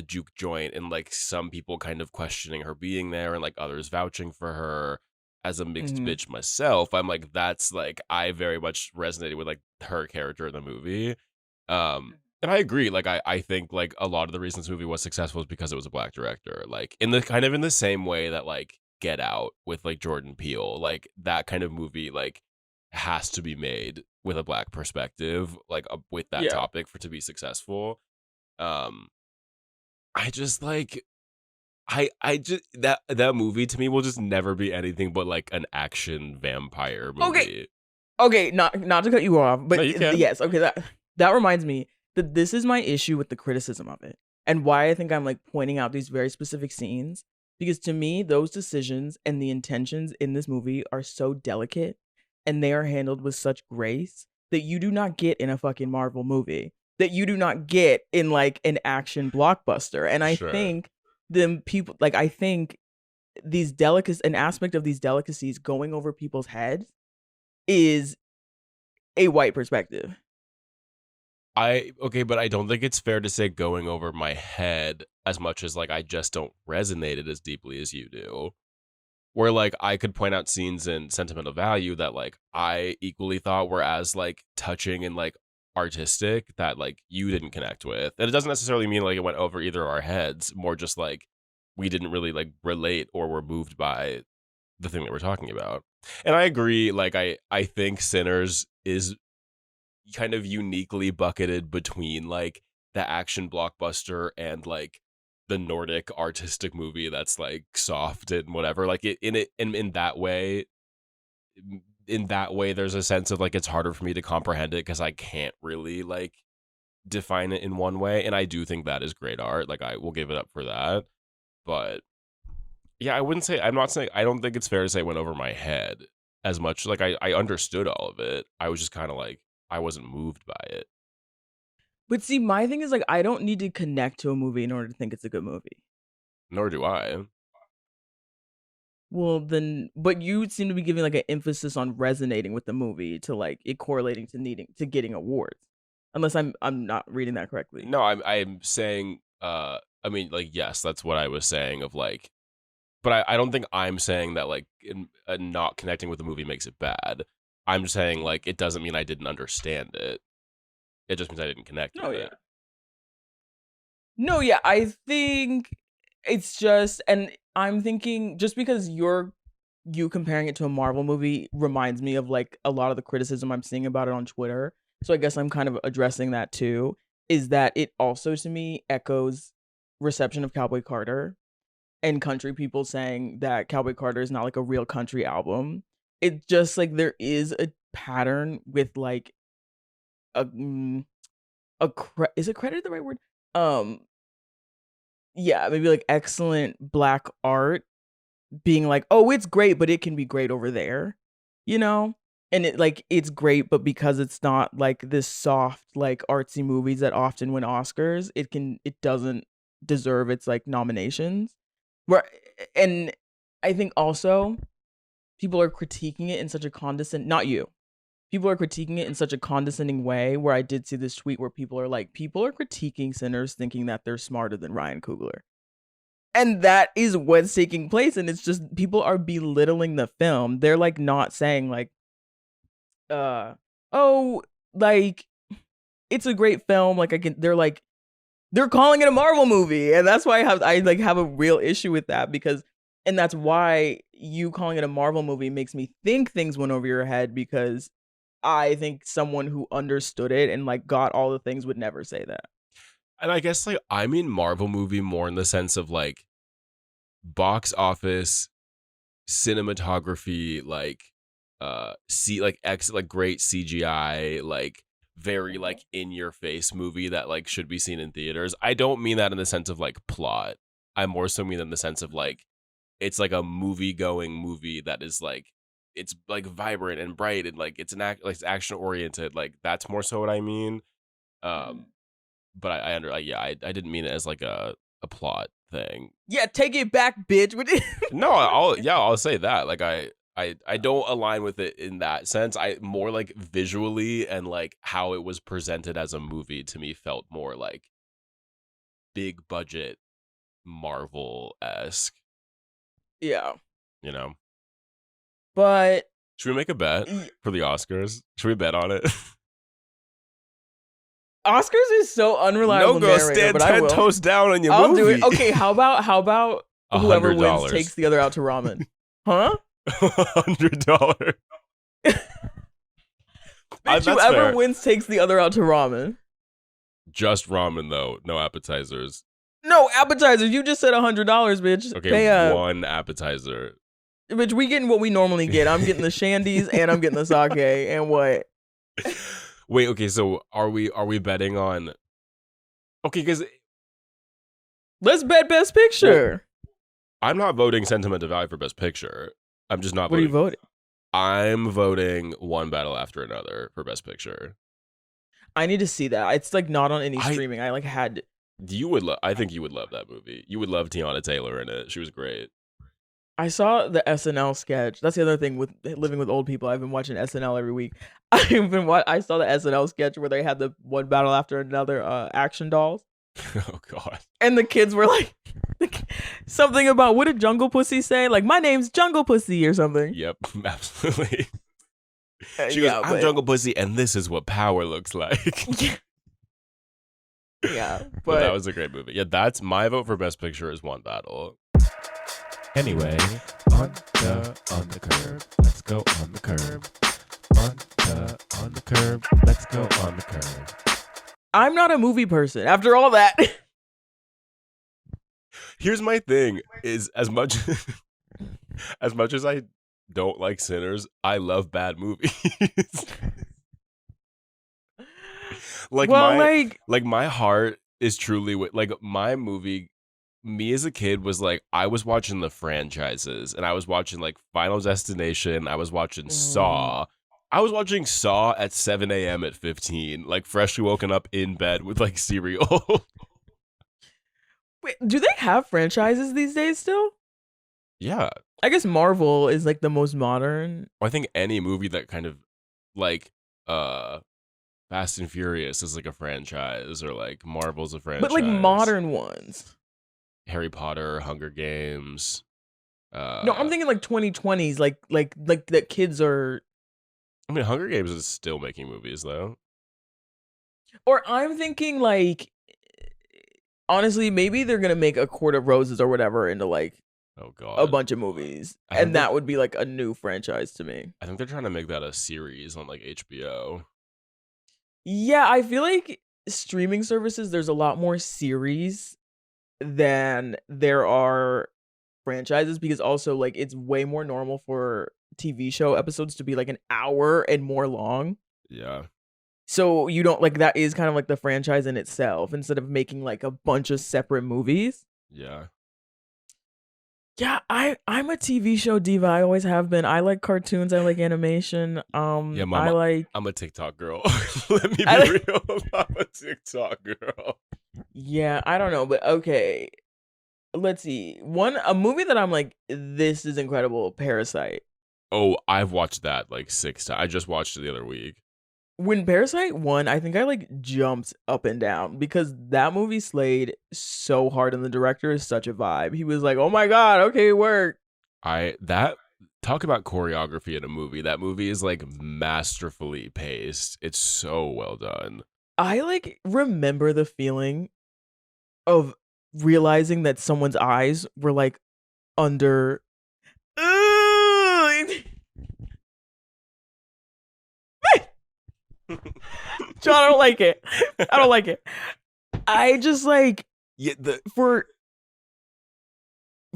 A: juke joint and like some people kind of questioning her being there and like others vouching for her. As a mixed bitch myself, I'm like, that's like, I very much resonated with like her character in the movie. And I agree, like I think like a lot of the reason this movie was successful is because it was a Black director, like in the same way that like Get Out with like Jordan Peele, like that kind of movie like has to be made with a Black perspective, like with that topic for to be successful. I just like I just that movie to me will just never be anything but like an action vampire movie.
D: Okay, not to cut you off, but
A: No, you can.
D: yes, okay, that reminds me that this is my issue with the criticism of it and why I think I'm like pointing out these very specific scenes, because to me those decisions and the intentions in this movie are so delicate and they are handled with such grace that you do not get in a fucking Marvel movie, that you do not get in like an action blockbuster. And I think them people like, I think these an aspect of these delicacies going over people's heads is a white perspective.
A: But I don't think it's fair to say going over my head as much as like I just don't resonate it as deeply as you do. Where like I could point out scenes in Sentimental Value that like I equally thought were as like touching and like artistic that like you didn't connect with. And it doesn't necessarily mean like it went over either of our heads, more just like we didn't really like relate or were moved by the thing that we're talking about. And I agree, like I think Sinners is kind of uniquely bucketed between like the action blockbuster and like the Nordic artistic movie that's like soft and whatever. Like in that way there's a sense of like it's harder for me to comprehend it because I can't really like define it in one way. And I do think that is great art. Like I will give it up for that. But yeah, I'm not saying, I don't think it's fair to say it went over my head as much. Like I understood all of it. I was just kind of like, I wasn't moved by it.
D: But see, my thing is like, I don't need to connect to a movie in order to think it's a good movie.
A: Nor do I.
D: Well, then, but you seem to be giving like an emphasis on resonating with the movie to like it correlating to getting awards. Unless I'm not reading that correctly.
A: No, I'm saying, I mean, like, yes, that's what I was saying of like, but I don't think I'm saying that like not connecting with the movie makes it bad. I'm saying like it doesn't mean I didn't understand it. It just means I didn't connect with it.
D: No, yeah, I think it's just, and I'm thinking just because you comparing it to a Marvel movie reminds me of like a lot of the criticism I'm seeing about it on Twitter. So I guess I'm kind of addressing that too, is that it also to me echoes reception of Cowboy Carter and country people saying that Cowboy Carter is not like a real country album. It's just like there is a pattern with like is it credit the right word? Yeah, maybe like excellent Black art being like, oh, it's great, but it can be great over there, you know? And it's great, but because it's not like this soft, like artsy movies that often win Oscars, it doesn't deserve its like nominations. And I think also people are critiquing it in such a not you. People are critiquing it in such a condescending way where I did see this tweet where people are critiquing Sinners thinking that they're smarter than Ryan Coogler. And that is what's taking place. And it's just people are belittling the film. They're like not saying like, oh, like it's a great film. Like they're calling it a Marvel movie. And that's why I have a real issue with that and that's why you calling it a Marvel movie makes me think things went over your head, because I think someone who understood it and like got all the things would never say that.
A: And I guess like I mean Marvel movie more in the sense of like box office, cinematography, like great CGI, like very like in your face movie that like should be seen in theaters. I don't mean that in the sense of like plot. I more so mean in the sense of like it's like a movie that is like it's like vibrant and bright and like it's it's action oriented. Like that's more so what I mean. But I didn't mean it as like a plot thing.
D: Yeah, take it back, bitch.
A: No, I'll say that. Like I don't align with it in that sense. I more like visually and like how it was presented as a movie to me felt more like big budget Marvel-esque.
D: Yeah.
A: You know.
D: But
A: should we make a bet for the Oscars? Should we bet on it?
D: Oscars is so unreliable.
A: No, girl, stand 10 toes down on your movie.
D: I'll do it. Okay, how about whoever
A: $100.
D: wins takes the other out to ramen? Huh?
A: $100.
D: Bitch, whoever wins takes the other out to ramen.
A: Just ramen though, no appetizers.
D: No appetizers. You just said $100, bitch.
A: Okay, one appetizer.
D: Bitch, we getting what we normally get. I'm getting the shandies and I'm getting the sake. And what?
A: Wait, okay, so are we betting on? Okay, because
D: let's bet Best Picture.
A: Well, I'm not voting Sentimental Value for Best Picture. I'm just not.
D: What
A: voting.
D: are you voting?
A: I'm voting One Battle After Another for Best Picture.
D: I need to see that. It's like not on any streaming. I like had.
A: You would. I think you would love that movie. You would love Tiana Taylor in it. She was great.
D: I saw the SNL sketch. That's the other thing with living with old people. I've been watching SNL every week. I saw the SNL sketch where they had the One Battle After Another action dolls.
A: Oh God! And
D: the kids were like something about, what did Jungle Pussy say? Like, my name's Jungle Pussy or something.
A: Yep, absolutely. She goes, I'm Jungle Pussy, and this is what power looks like.
D: Yeah,
A: but that was a great movie. Yeah, that's my vote for Best Picture is One Battle.
E: Anyway, on the curb, let's go on the curb. On the curb, let's go on the curb.
D: I'm not a movie person. After all that.
A: Here's my thing: is as much as I don't like Sinners, I love bad movies. My heart is truly like my movie. Me as a kid was like, I was watching the franchises and I was watching like Final Destination. I was watching Saw. I was watching Saw at 7 a.m. at 15, like freshly woken up in bed with like cereal.
D: Wait, do they have franchises these days still?
A: Yeah.
D: I guess Marvel is like the most modern.
A: I think any movie that kind of like Fast and Furious is like a franchise, or like Marvel's a franchise.
D: But like modern ones.
A: Harry Potter, Hunger Games.
D: No, I'm thinking like 2020s, like that kids are.
A: I mean, Hunger Games is still making movies though.
D: Or I'm thinking like, honestly, maybe they're gonna make A Court of Roses or whatever into like,
A: oh God,
D: a bunch of movies, and that would be like a new franchise to me.
A: I think they're trying to make that a series on like HBO.
D: Yeah, I feel like streaming services, there's a lot more series than there are franchises, because also like it's way more normal for TV show episodes to be like an hour and more long.
A: Yeah.
D: So you don't like, that is kind of like the franchise in itself instead of making like a bunch of separate movies.
A: Yeah.
D: Yeah, I'm a TV show diva. I always have been. I like cartoons. I like animation.
A: Yeah,
D: I
A: mama,
D: like.
A: I'm a TikTok girl. Let me be
D: I like-
A: real. I'm a TikTok girl.
D: Yeah, I don't know, but okay. Let's see. A movie that I'm like, this is incredible. Parasite.
A: Oh, I've watched that like 6 times. I just watched it the other week.
D: When Parasite won, I think I like jumped up and down because that movie slayed so hard, and the director is such a vibe. He was like, "Oh my god, okay, work."
A: Talk about choreography in a movie. That movie is like masterfully paced. It's so well done.
D: I like remember the feeling of realizing that someone's eyes were like under. John, I don't like it. I don't like it. I just like
A: Yeah,
D: for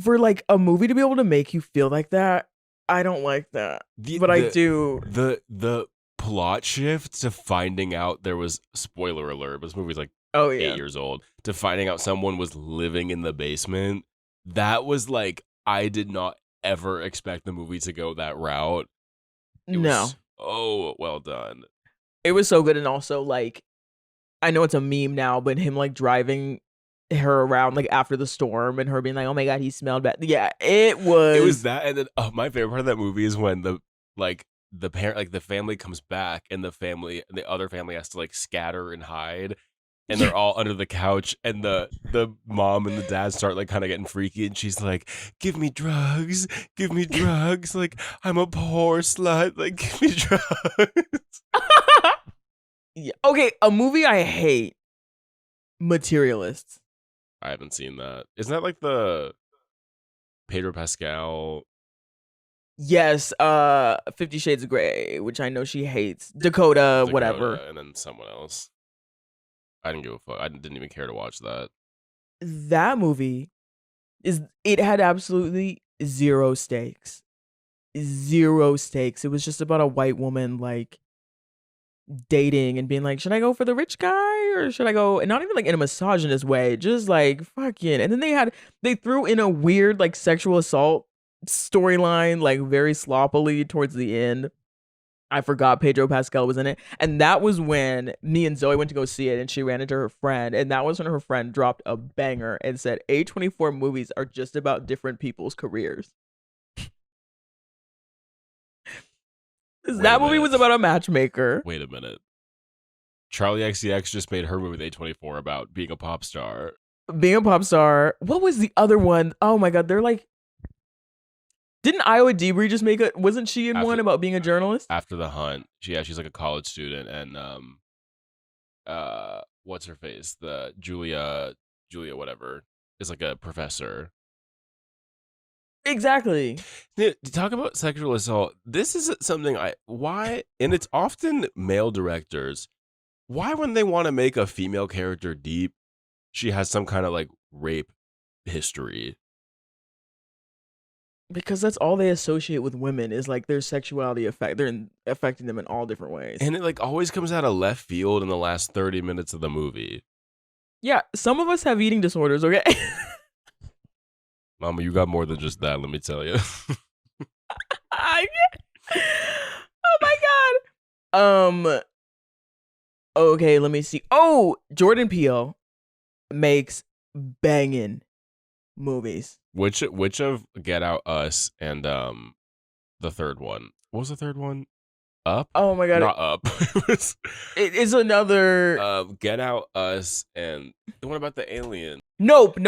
D: like a movie to be able to make you feel like that. I don't like that, but I do.
A: The plot shift to finding out there was, spoiler alert, but this movie's like
D: Oh
A: 8 years old, to finding out someone was living in the basement. That was like, I did not ever expect the movie to go that route. It
D: No,
A: was so well done.
D: it was so good, and also like, I know it's a meme now, but him like driving her around like after the storm, and her being like, "Oh my god, he smelled bad." Yeah, it was.
A: It was that, and then my favorite part of that movie is when the parent, like the family comes back, and the other family has to like scatter and hide, and they're all under the couch, and the mom and the dad start like kind of getting freaky, and she's like, give me drugs, like I'm a poor slut, like give me drugs.
D: Yeah. Okay, a movie I hate, Materialists.
A: I haven't seen that. Isn't that like the Pedro Pascal?
D: Yes, 50 Shades of Grey, which I know she hates. Dakota, whatever.
A: And then someone else. I didn't give a fuck. I didn't even care to watch that.
D: That movie it had absolutely zero stakes. Zero stakes. It was just about a white woman like dating and being like, should I go for the rich guy or should I go, and not even like in a misogynist way, just like fucking. And then they threw in a weird like sexual assault storyline like very sloppily towards the end. I forgot Pedro Pascal was in it, and that was when me and Zoe went to go see it, and she ran into her friend, and that was when her friend dropped a banger and said A24 movies are just about different people's careers. That movie was about a matchmaker.
A: Wait a minute. Charlie XCX just made her movie with A24 about being a pop star.
D: Being a pop star. What was the other one? Oh my god, they're like, didn't Iowa Debris just make it? Wasn't she in one about being a journalist?
A: After the Hunt. She's like a college student, and what's her face? The Julia whatever is like a professor.
D: Exactly.
A: To talk about sexual assault, this is something why, and it's often male directors, why when they want to make a female character deep, she has some kind of like rape history.
D: Because that's all they associate with women is like their sexuality they're affecting them in all different ways.
A: And it like always comes out of left field in the last 30 minutes of the movie.
D: Yeah, some of us have eating disorders, okay?
A: Mama, you got more than just that, let me tell you.
D: Oh my god. Okay, let me see. Oh, Jordan Peele makes banging movies.
A: Which of Get Out, Us, and the third one? What was the third one? Up?
D: Oh my god.
A: Not Up.
D: It is another
A: Get Out, Us, and the one about the alien.
D: Nope.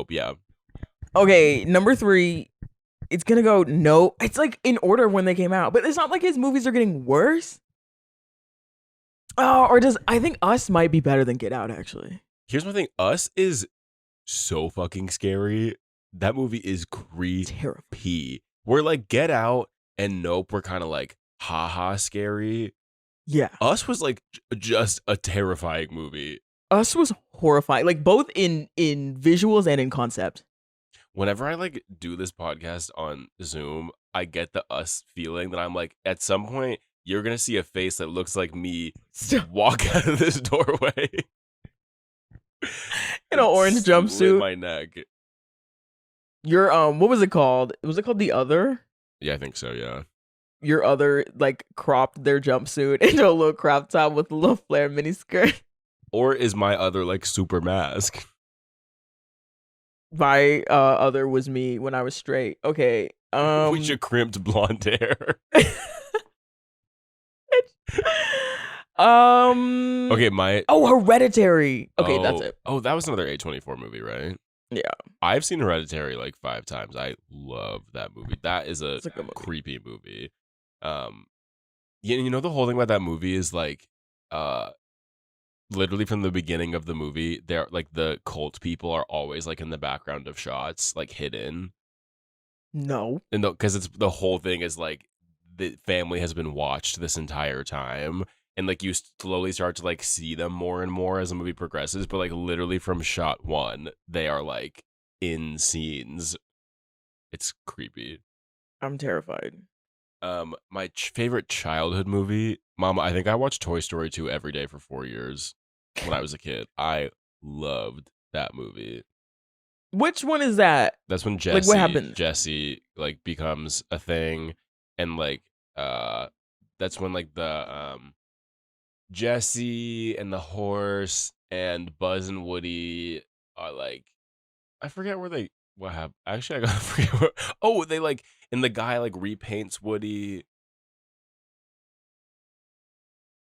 A: Yeah.
D: Okay, number 3. It's gonna go Nope. It's like in order when they came out, but it's not like his movies are getting worse. Oh, I think Us might be better than Get Out, actually.
A: Here's my thing. Us is so fucking scary. That movie is creepy.
D: Terrifying.
A: Where like Get Out and Nope were kind of like haha scary.
D: Yeah.
A: Us was like just a terrifying movie.
D: Us was horrifying, like both in visuals and in concept.
A: Whenever I like do this podcast on Zoom, I get the Us feeling that I'm like, at some point, you're going to see a face that looks like me walk out of this doorway.
D: In an orange jumpsuit.
A: My neck.
D: Your what was it called? Was it called The Other?
A: Yeah, I think so. Yeah.
D: Your other like cropped their jumpsuit into a little crop top with a little flare miniskirt.
A: Or is my other like super mask?
D: My other was me when I was straight. Okay.
A: With your crimped blonde hair. Okay, my
D: Hereditary. Okay, that's it.
A: Oh, that was another A24 movie, right?
D: Yeah.
A: I've seen Hereditary like 5 times. I love that movie. That is a
D: It's a good movie.
A: creepy movie. You know the whole thing about that movie is like literally from the beginning of the movie, they're like the cult people are always like in the background of shots, like hidden.
D: No.
A: And because it's the whole thing is like the family has been watched this entire time. And like you slowly start to like see them more and more as the movie progresses, but like literally from shot 1, they are like in scenes. It's creepy.
D: I'm terrified.
A: My favorite childhood movie, Mama. I think I watched Toy Story 2 every day for 4 years when I was a kid. I loved that movie.
D: Which one is that?
A: That's when
D: Like, what happened?
A: Jesse like becomes a thing, and like that's when like the Jesse and the horse and Buzz and Woody are like, I forget what happened. Actually, I gotta forget what. Oh, they like, and the guy like repaints Woody.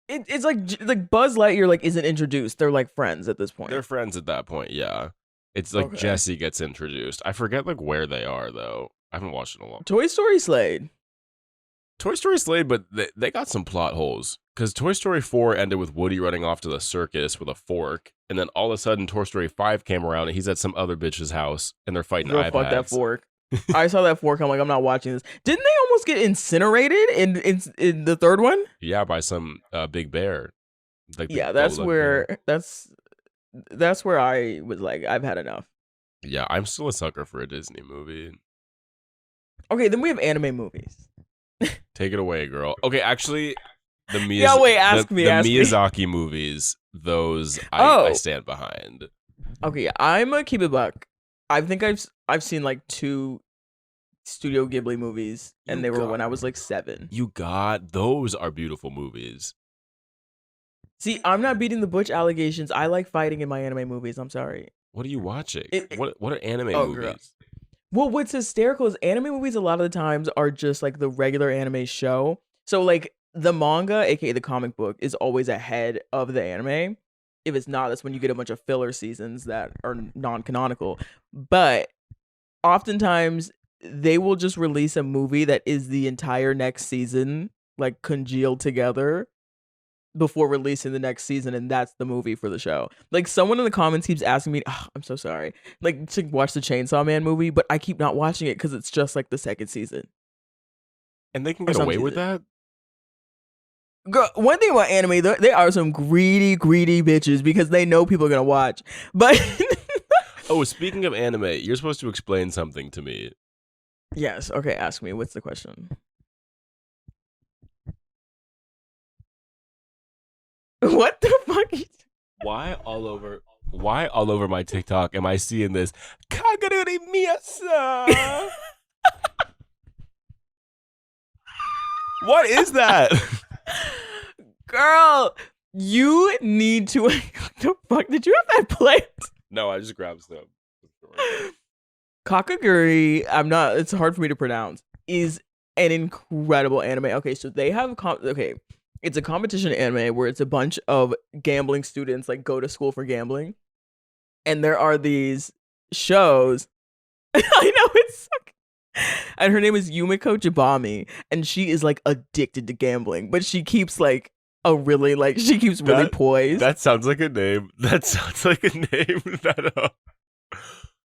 D: It's like Buzz Lightyear like isn't introduced. They're like friends at this point.
A: They're friends at that point. Yeah, it's like
D: Okay.
A: Jesse gets introduced. I forget like where they are though. I haven't watched it in a long.
D: Toy Story Slade.
A: Toy Story Slade, but they got some plot holes. Because Toy Story 4 ended with Woody running off to the circus with a fork, and then all of a sudden Toy Story 5 came around and he's at some other bitch's house and they're fighting
D: Girl,
A: iPads.
D: fuck that fork. I saw that fork. I'm like, I'm not watching this. Didn't they almost get incinerated in the third one?
A: Yeah, by some big bear. Like
D: Yeah,
A: the
D: that's
A: Golden
D: where
A: Bear.
D: that's where I was like, I've had enough.
A: Yeah, I'm still a sucker for a Disney movie.
D: Okay, then we have anime movies.
A: Take it away, girl. Okay, actually, the
D: Yeah, wait, ask me.
A: Miyazaki movies, those I
D: Oh.
A: stand behind.
D: Okay, I'm a keep it buck. I think I've seen like 2 Studio Ghibli movies, and
A: You
D: they were
A: got-
D: when I was like 7.
A: Those are beautiful movies.
D: See, I'm not beating the Butch allegations. I like fighting in my anime movies. I'm sorry.
A: What are you watching?
D: It-
A: What are anime
D: Oh,
A: movies?
D: girl. Well, what's hysterical is anime movies a lot of the times are just like the regular anime show. So like the manga, aka the comic book, is always ahead of the anime. If it's not, that's when you get a bunch of filler seasons that are non-canonical. But oftentimes they will just release a movie that is the entire next season, like congealed together before releasing the next season, and that's the movie for the show. Like someone in the comments keeps asking me, I'm so sorry, like to watch the Chainsaw Man movie, but I keep not watching it because it's just like the second season.
A: And they can
D: Or
A: get
D: some
A: away with
D: season.
A: that?
D: Girl, one thing about anime, they are some greedy bitches because they know people are gonna watch. But
A: Oh, speaking of anime, you're supposed to explain something to me.
D: yes, okay, ask me. What's the question? What the fuck?
A: Why all over my TikTok am I seeing this Kagaruri Miyasa? What is that?
D: Girl, you need to. What the fuck? Did you have that play?
A: No, I just grabbed some.
D: Kakaguri, it's hard for me to pronounce, is an incredible anime. Okay, so they have it's a competition anime where it's a bunch of gambling students like go to school for gambling. And there are these shows. I know it's and her name is Yumiko Jibami, and she is like addicted to gambling, but she keeps like she keeps really poised.
A: That sounds like a name. That sounds like a name that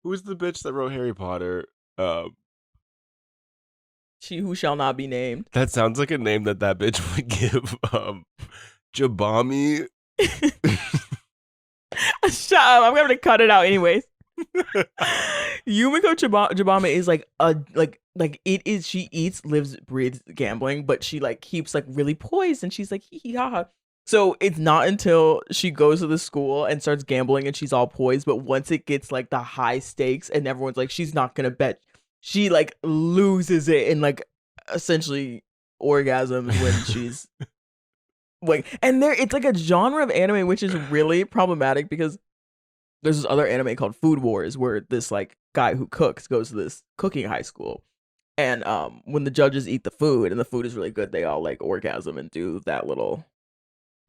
A: who's the bitch that wrote Harry Potter?
D: She who shall not be named.
A: That sounds like a name that bitch would give Jabami.
D: Shut up! I'm gonna cut it out anyways. Yumiko Jabama is like it is. She eats, lives, breathes gambling, but she like keeps like really poised, and she's like hee hee ha ha. So it's not until she goes to the school and starts gambling and she's all poised, but once it gets like the high stakes and everyone's like, she's not gonna bet, she like loses it and like essentially orgasms when she's like, and it's like a genre of anime which is really problematic because there's this other anime called Food Wars where this like guy who cooks goes to this cooking high school. And when the judges eat the food and the food is really good, they all like orgasm and do that little.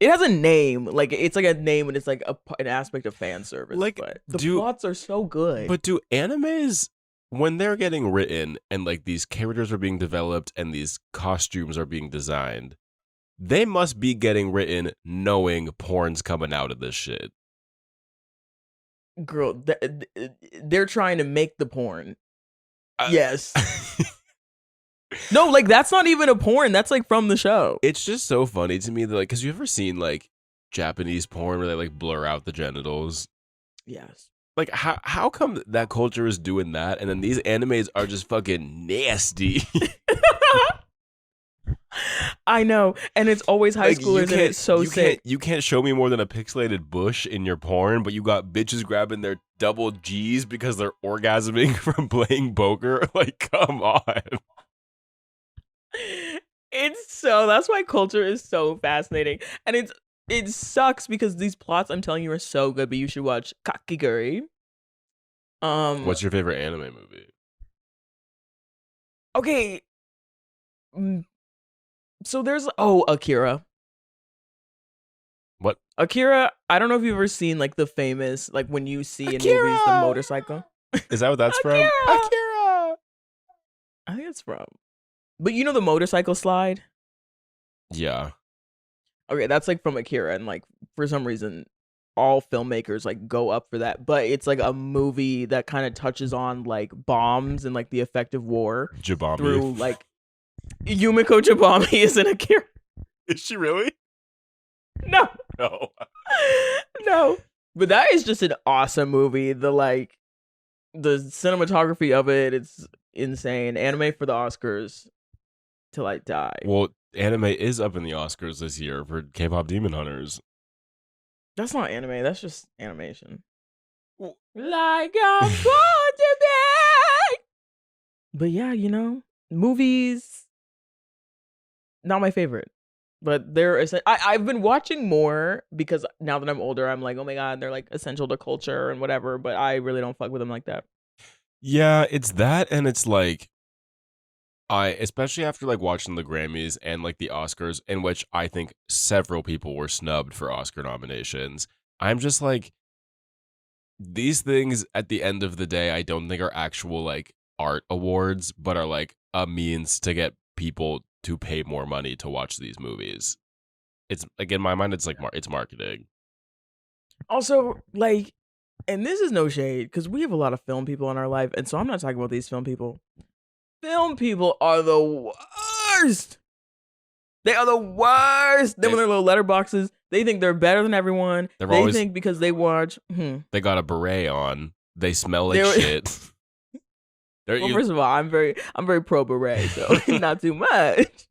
D: It has a name, like it's like a name, and it's like an aspect of fan service.
A: Like,
D: but the plots are so good.
A: But do animes, when they're getting written and like these characters are being developed and these costumes are being designed, they must be getting written knowing porn's coming out of this shit.
D: Girl, they're trying to make the porn. Yes. No, like that's not even a porn. That's like from the show.
A: It's just so funny to me that like, because you ever seen like Japanese porn where they like blur out the genitals?
D: Yes.
A: Like how come that culture is doing that and then these animes are just fucking nasty?
D: I know, and it's always high
A: Like,
D: schoolers, and it's so sick.
A: You can't show me more than a pixelated bush in your porn, but you got bitches grabbing their double G's because they're orgasming from playing poker. Like, come on.
D: That's why culture is so fascinating, and it sucks because these plots I'm telling you are so good, but you should watch Kakiguri.
A: What's your favorite anime movie?
D: Okay. So there's Akira.
A: What?
D: Akira, I don't know if you've ever seen like the famous, like when you see in
A: Akira!
D: movies the motorcycle.
A: Is that what that's from?
D: Akira!
A: Akira!
D: I think it's from. But you know the motorcycle slide?
A: Yeah.
D: Okay, that's like from Akira, and like for some reason all filmmakers like go up for that, but it's like a movie that kind of touches on like bombs and like the effect of war
A: Jabami.
D: through like Yumiko Jabami is in Akira.
A: Is she really?
D: No.
A: No.
D: No. But that is just an awesome movie. The cinematography of it's insane. Anime for the Oscars till I die.
A: Well, anime is up in the Oscars this year for K-pop Demon Hunters.
D: That's not anime. That's just animation. Like I'm born to be. But yeah, movies. Not my favorite. But I've been watching more because now that I'm older, I'm like, oh my God, they're like essential to culture and whatever. But I really don't fuck with them like that.
A: Yeah, it's that, and it's like, especially after like watching the Grammys and like the Oscars, in which I think several people were snubbed for Oscar nominations. I'm just like, these things at the end of the day, I don't think are actual like art awards, but are like a means to get people to pay more money to watch these movies. It's like, in my mind, it's like it's marketing.
D: Also, like, and this is no shade because we have a lot of film people in our life, and so I'm not talking about these film people. Film people are the worst. They are the worst. Them with their little letterboxes, they think they're better than everyone. They think because they watch.
A: They got a beret on. They smell like shit.
D: Well, first of all, I'm very pro beret, so not too much.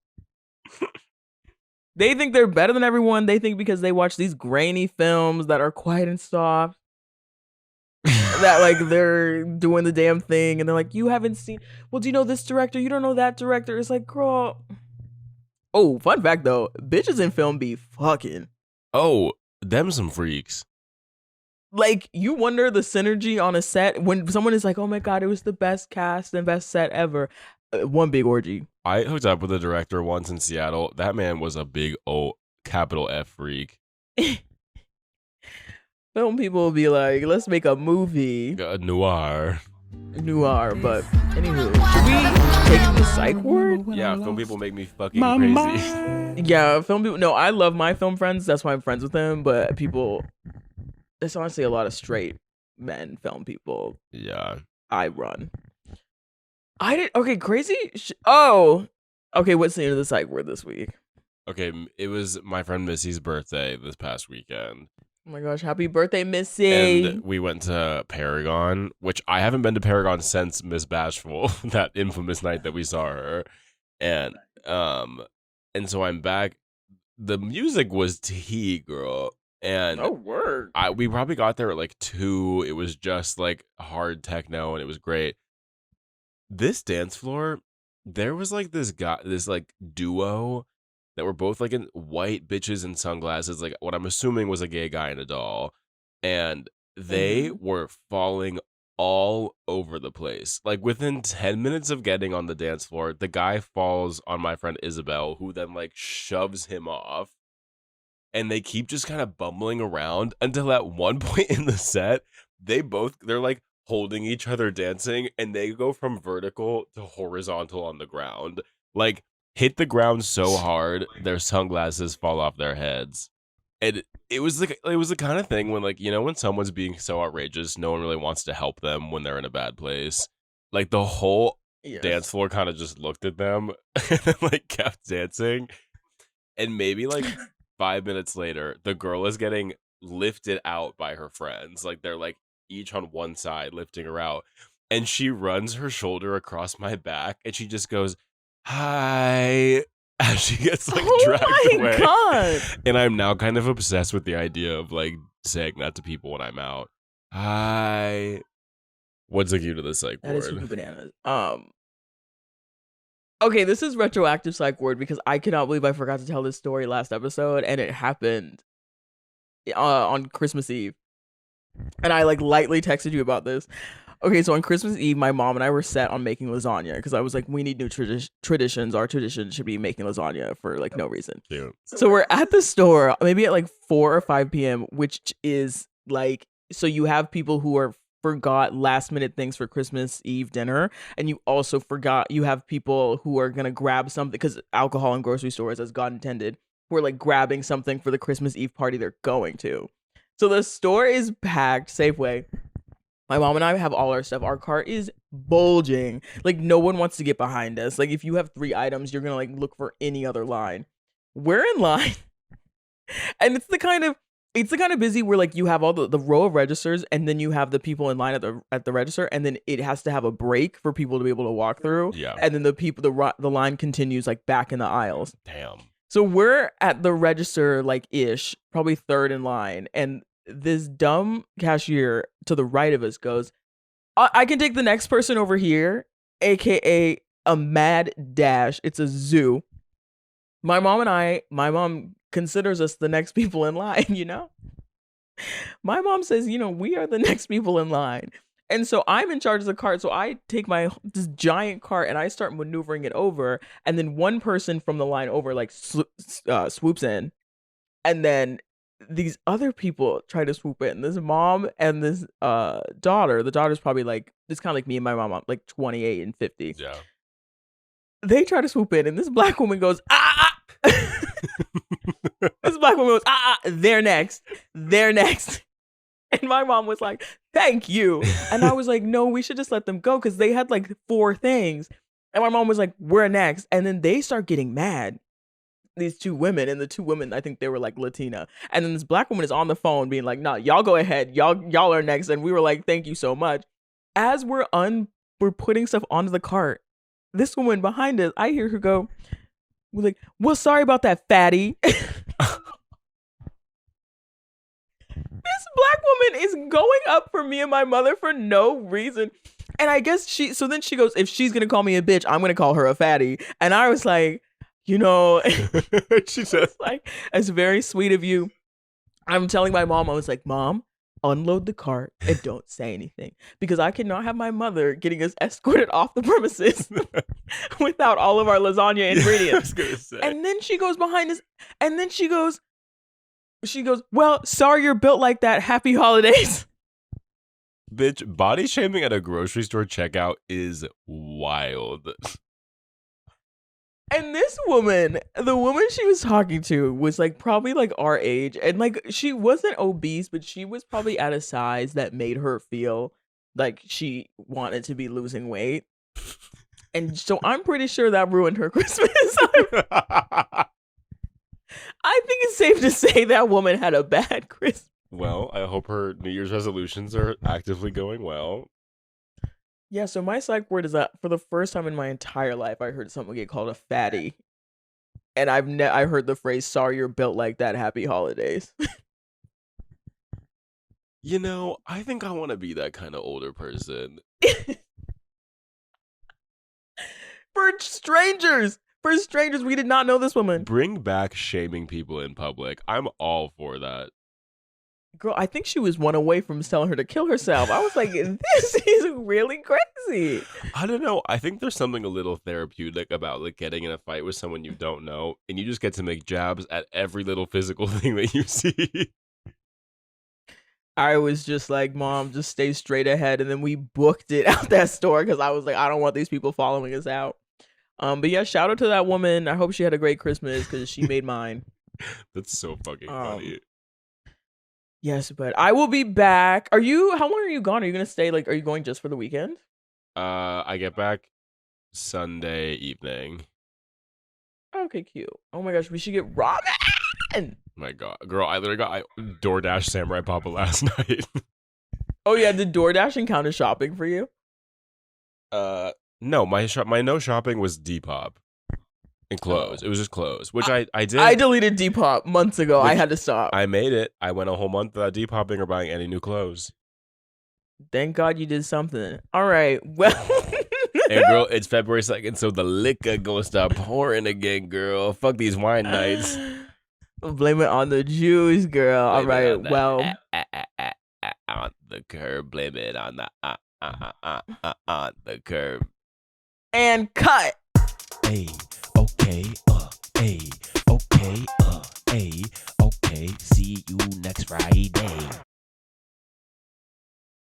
D: They think they're better than everyone. They think because they watch these grainy films that are quiet and soft, that like they're doing the damn thing, and they're like, you haven't seen. Well, do you know this director? You don't know that director. It's like, girl. Oh, fun fact though, bitches in film be fucking.
A: Oh, them some freaks.
D: Like, you wonder the synergy on a set when someone is like, oh my God, it was the best cast and best set ever. One big orgy.
A: I hooked up with a director once in Seattle. That man was a big O, capital F freak.
D: Film people will be like, let's make a movie.
A: Noir.
D: But anywho, should we take the psych word?
A: Yeah, film people make me fucking crazy.
D: Yeah, film people. No, I love my film friends. That's why I'm friends with them. But people, there's honestly a lot of straight men film people.
A: Yeah.
D: I run. Okay, crazy. Okay, what's the end of the psych word this week?
A: Okay, it was my friend Missy's birthday this past weekend.
D: Oh my gosh, happy birthday, Missy.
A: And we went to Paragon, which I haven't been to Paragon since Miss Bashful, that infamous night that we saw her. And so I'm back. the music was tea, girl. And
D: Oh, word.
A: we probably got there at like 2. It was just like hard techno and it was great. This dance floor, there was like this like duo that were both like in white bitches and sunglasses, like what I'm assuming was a gay guy and a doll. And they were falling all over the place. Like within 10 minutes of getting on the dance floor, the guy falls on my friend Isabel, who then like shoves him off. And they keep just kind of bumbling around until at one point in the set, they're like holding each other dancing, and they go from vertical to horizontal on the ground. Like hit the ground so hard their sunglasses fall off their heads. And it was the kind of thing when, like, you know, when someone's being so outrageous, no one really wants to help them when they're in a bad place. Like the whole dance floor kind of just looked at them and then, like, kept dancing. And maybe like 5 minutes later, the girl is getting lifted out by her friends. Like they're like each on one side lifting her out. And she runs her shoulder across my back and she just goes, "Hi," as she gets like dragged away.
D: God.
A: And I'm now kind of obsessed with the idea of like saying that to people when I'm out. "Hi." What's the cue to the psych
D: That is
A: ward?
D: freaking bananas. Okay, this is retroactive psych ward because I cannot believe I forgot to tell this story last episode, and it happened on Christmas Eve. And I like lightly texted you about this. Okay, so on Christmas Eve, my mom and I were set on making lasagna because I was like, we need new traditions. Our tradition should be making lasagna for like no reason.
A: Cute.
D: So we're at the store, maybe at like 4 or 5 p.m., which is like, so you have people who forgot last minute things for Christmas Eve dinner, and you also forgot, you have people who are gonna grab something because alcohol in grocery stores, as God intended, who are like grabbing something for the Christmas Eve party they're going to. So the store is packed. Safeway. My mom and I have all our stuff. Our cart is bulging. Like no one wants to get behind us. Like if you have 3 items, you're gonna like look for any other line. We're in line, and it's the kind of busy where like you have all the row of registers, and then you have the people in line at the register, and then it has to have a break for people to be able to walk through.
A: Yeah.
D: And then the line continues like back in the aisles.
A: Damn.
D: So we're at the register like ish, probably 3rd in line, and this dumb cashier to the right of us goes, I can take the next person over here, aka a mad dash. It's a zoo. My mom considers us the next people in line, you know? My mom says, you know, we are the next people in line. And so I'm in charge of the cart. So I take this giant cart and I start maneuvering it over. And then one person from the line over like swoops in. And then these other people try to swoop in. This mom and this daughter. The daughter's probably like, it's kind of like me and my mom, like 28 and 50.
A: Yeah.
D: They try to swoop in, and this black woman goes, ah! This black woman goes, ah, they're next. And my mom was like, thank you. And I was like, no, we should just let them go because they had like 4 things. And my mom was like, we're next. And then they start getting mad. These 2 women, and the 2 women, I think they were like Latina. And then this black woman is on the phone being like, no, y'all go ahead. Y'all are next. And we were like, thank you so much. As we're putting stuff onto the cart, this woman behind us, I hear her go, we're like, well, sorry about that, fatty. This black woman is going up for me and my mother for no reason. And I guess so then she goes, if she's going to call me a bitch, I'm going to call her a fatty. And I was like, you know,
A: She said,
D: like, it's very sweet of you. I'm telling my mom, I was like, Mom, unload the cart and don't say anything, because I cannot have my mother getting us escorted off the premises without all of our lasagna ingredients.
A: I was gonna say.
D: And then she goes behind us, and then she goes, well, sorry you're built like that. Happy holidays.
A: Bitch, body shaming at a grocery store checkout is wild.
D: And this woman, the woman she was talking to was like probably like our age, and like she wasn't obese, but she was probably at a size that made her feel like she wanted to be losing weight. And so I'm pretty sure that ruined her Christmas. I think it's safe to say that woman had a bad Christmas.
A: Well, I hope her New Year's resolutions are actively going well.
D: Yeah, so my psych word is that for the first time in my entire life, I heard someone get called a fatty. And I heard the phrase, sorry you're built like that, happy holidays.
A: You know, I think I want to be that kind of older person.
D: For strangers, we did not know this woman.
A: Bring back shaming people in public. I'm all for that.
D: Girl, I think she was one away from telling her to kill herself. I was like, this is really crazy.
A: I don't know. I think there's something a little therapeutic about like getting in a fight with someone you don't know, and you just get to make jabs at every little physical thing that you see.
D: I was just like, Mom, just stay straight ahead. And then we booked it out that store because I was like, I don't want these people following us out. But yeah, shout out to that woman. I hope she had a great Christmas because she made mine.
A: That's so fucking funny.
D: Yes, but I will be back. How long are you gone? Are you going to stay? Like, are you going just for the weekend?
A: I get back Sunday evening.
D: Okay, cute. Oh my gosh, we should get ramen.
A: My God, girl, I literally got DoorDash Samurai Papa last night.
D: Oh yeah, did DoorDash count as shopping for you?
A: No, my no shopping was Depop and clothes. It was just clothes, which I did.
D: I deleted Depop months ago. I had to stop.
A: I made it. I went a whole month without Depopping or buying any new clothes.
D: Thank God you did something. All right, well.
A: And girl, it's February 2nd, so the liquor gonna start pouring again, girl. Fuck these wine nights.
D: Blame it on the Jews, girl. All right, well.
A: On the curb, blame it on the on the curb.
D: And cut.
E: Hey, okay, hey, okay, hey, okay. See you next Friday.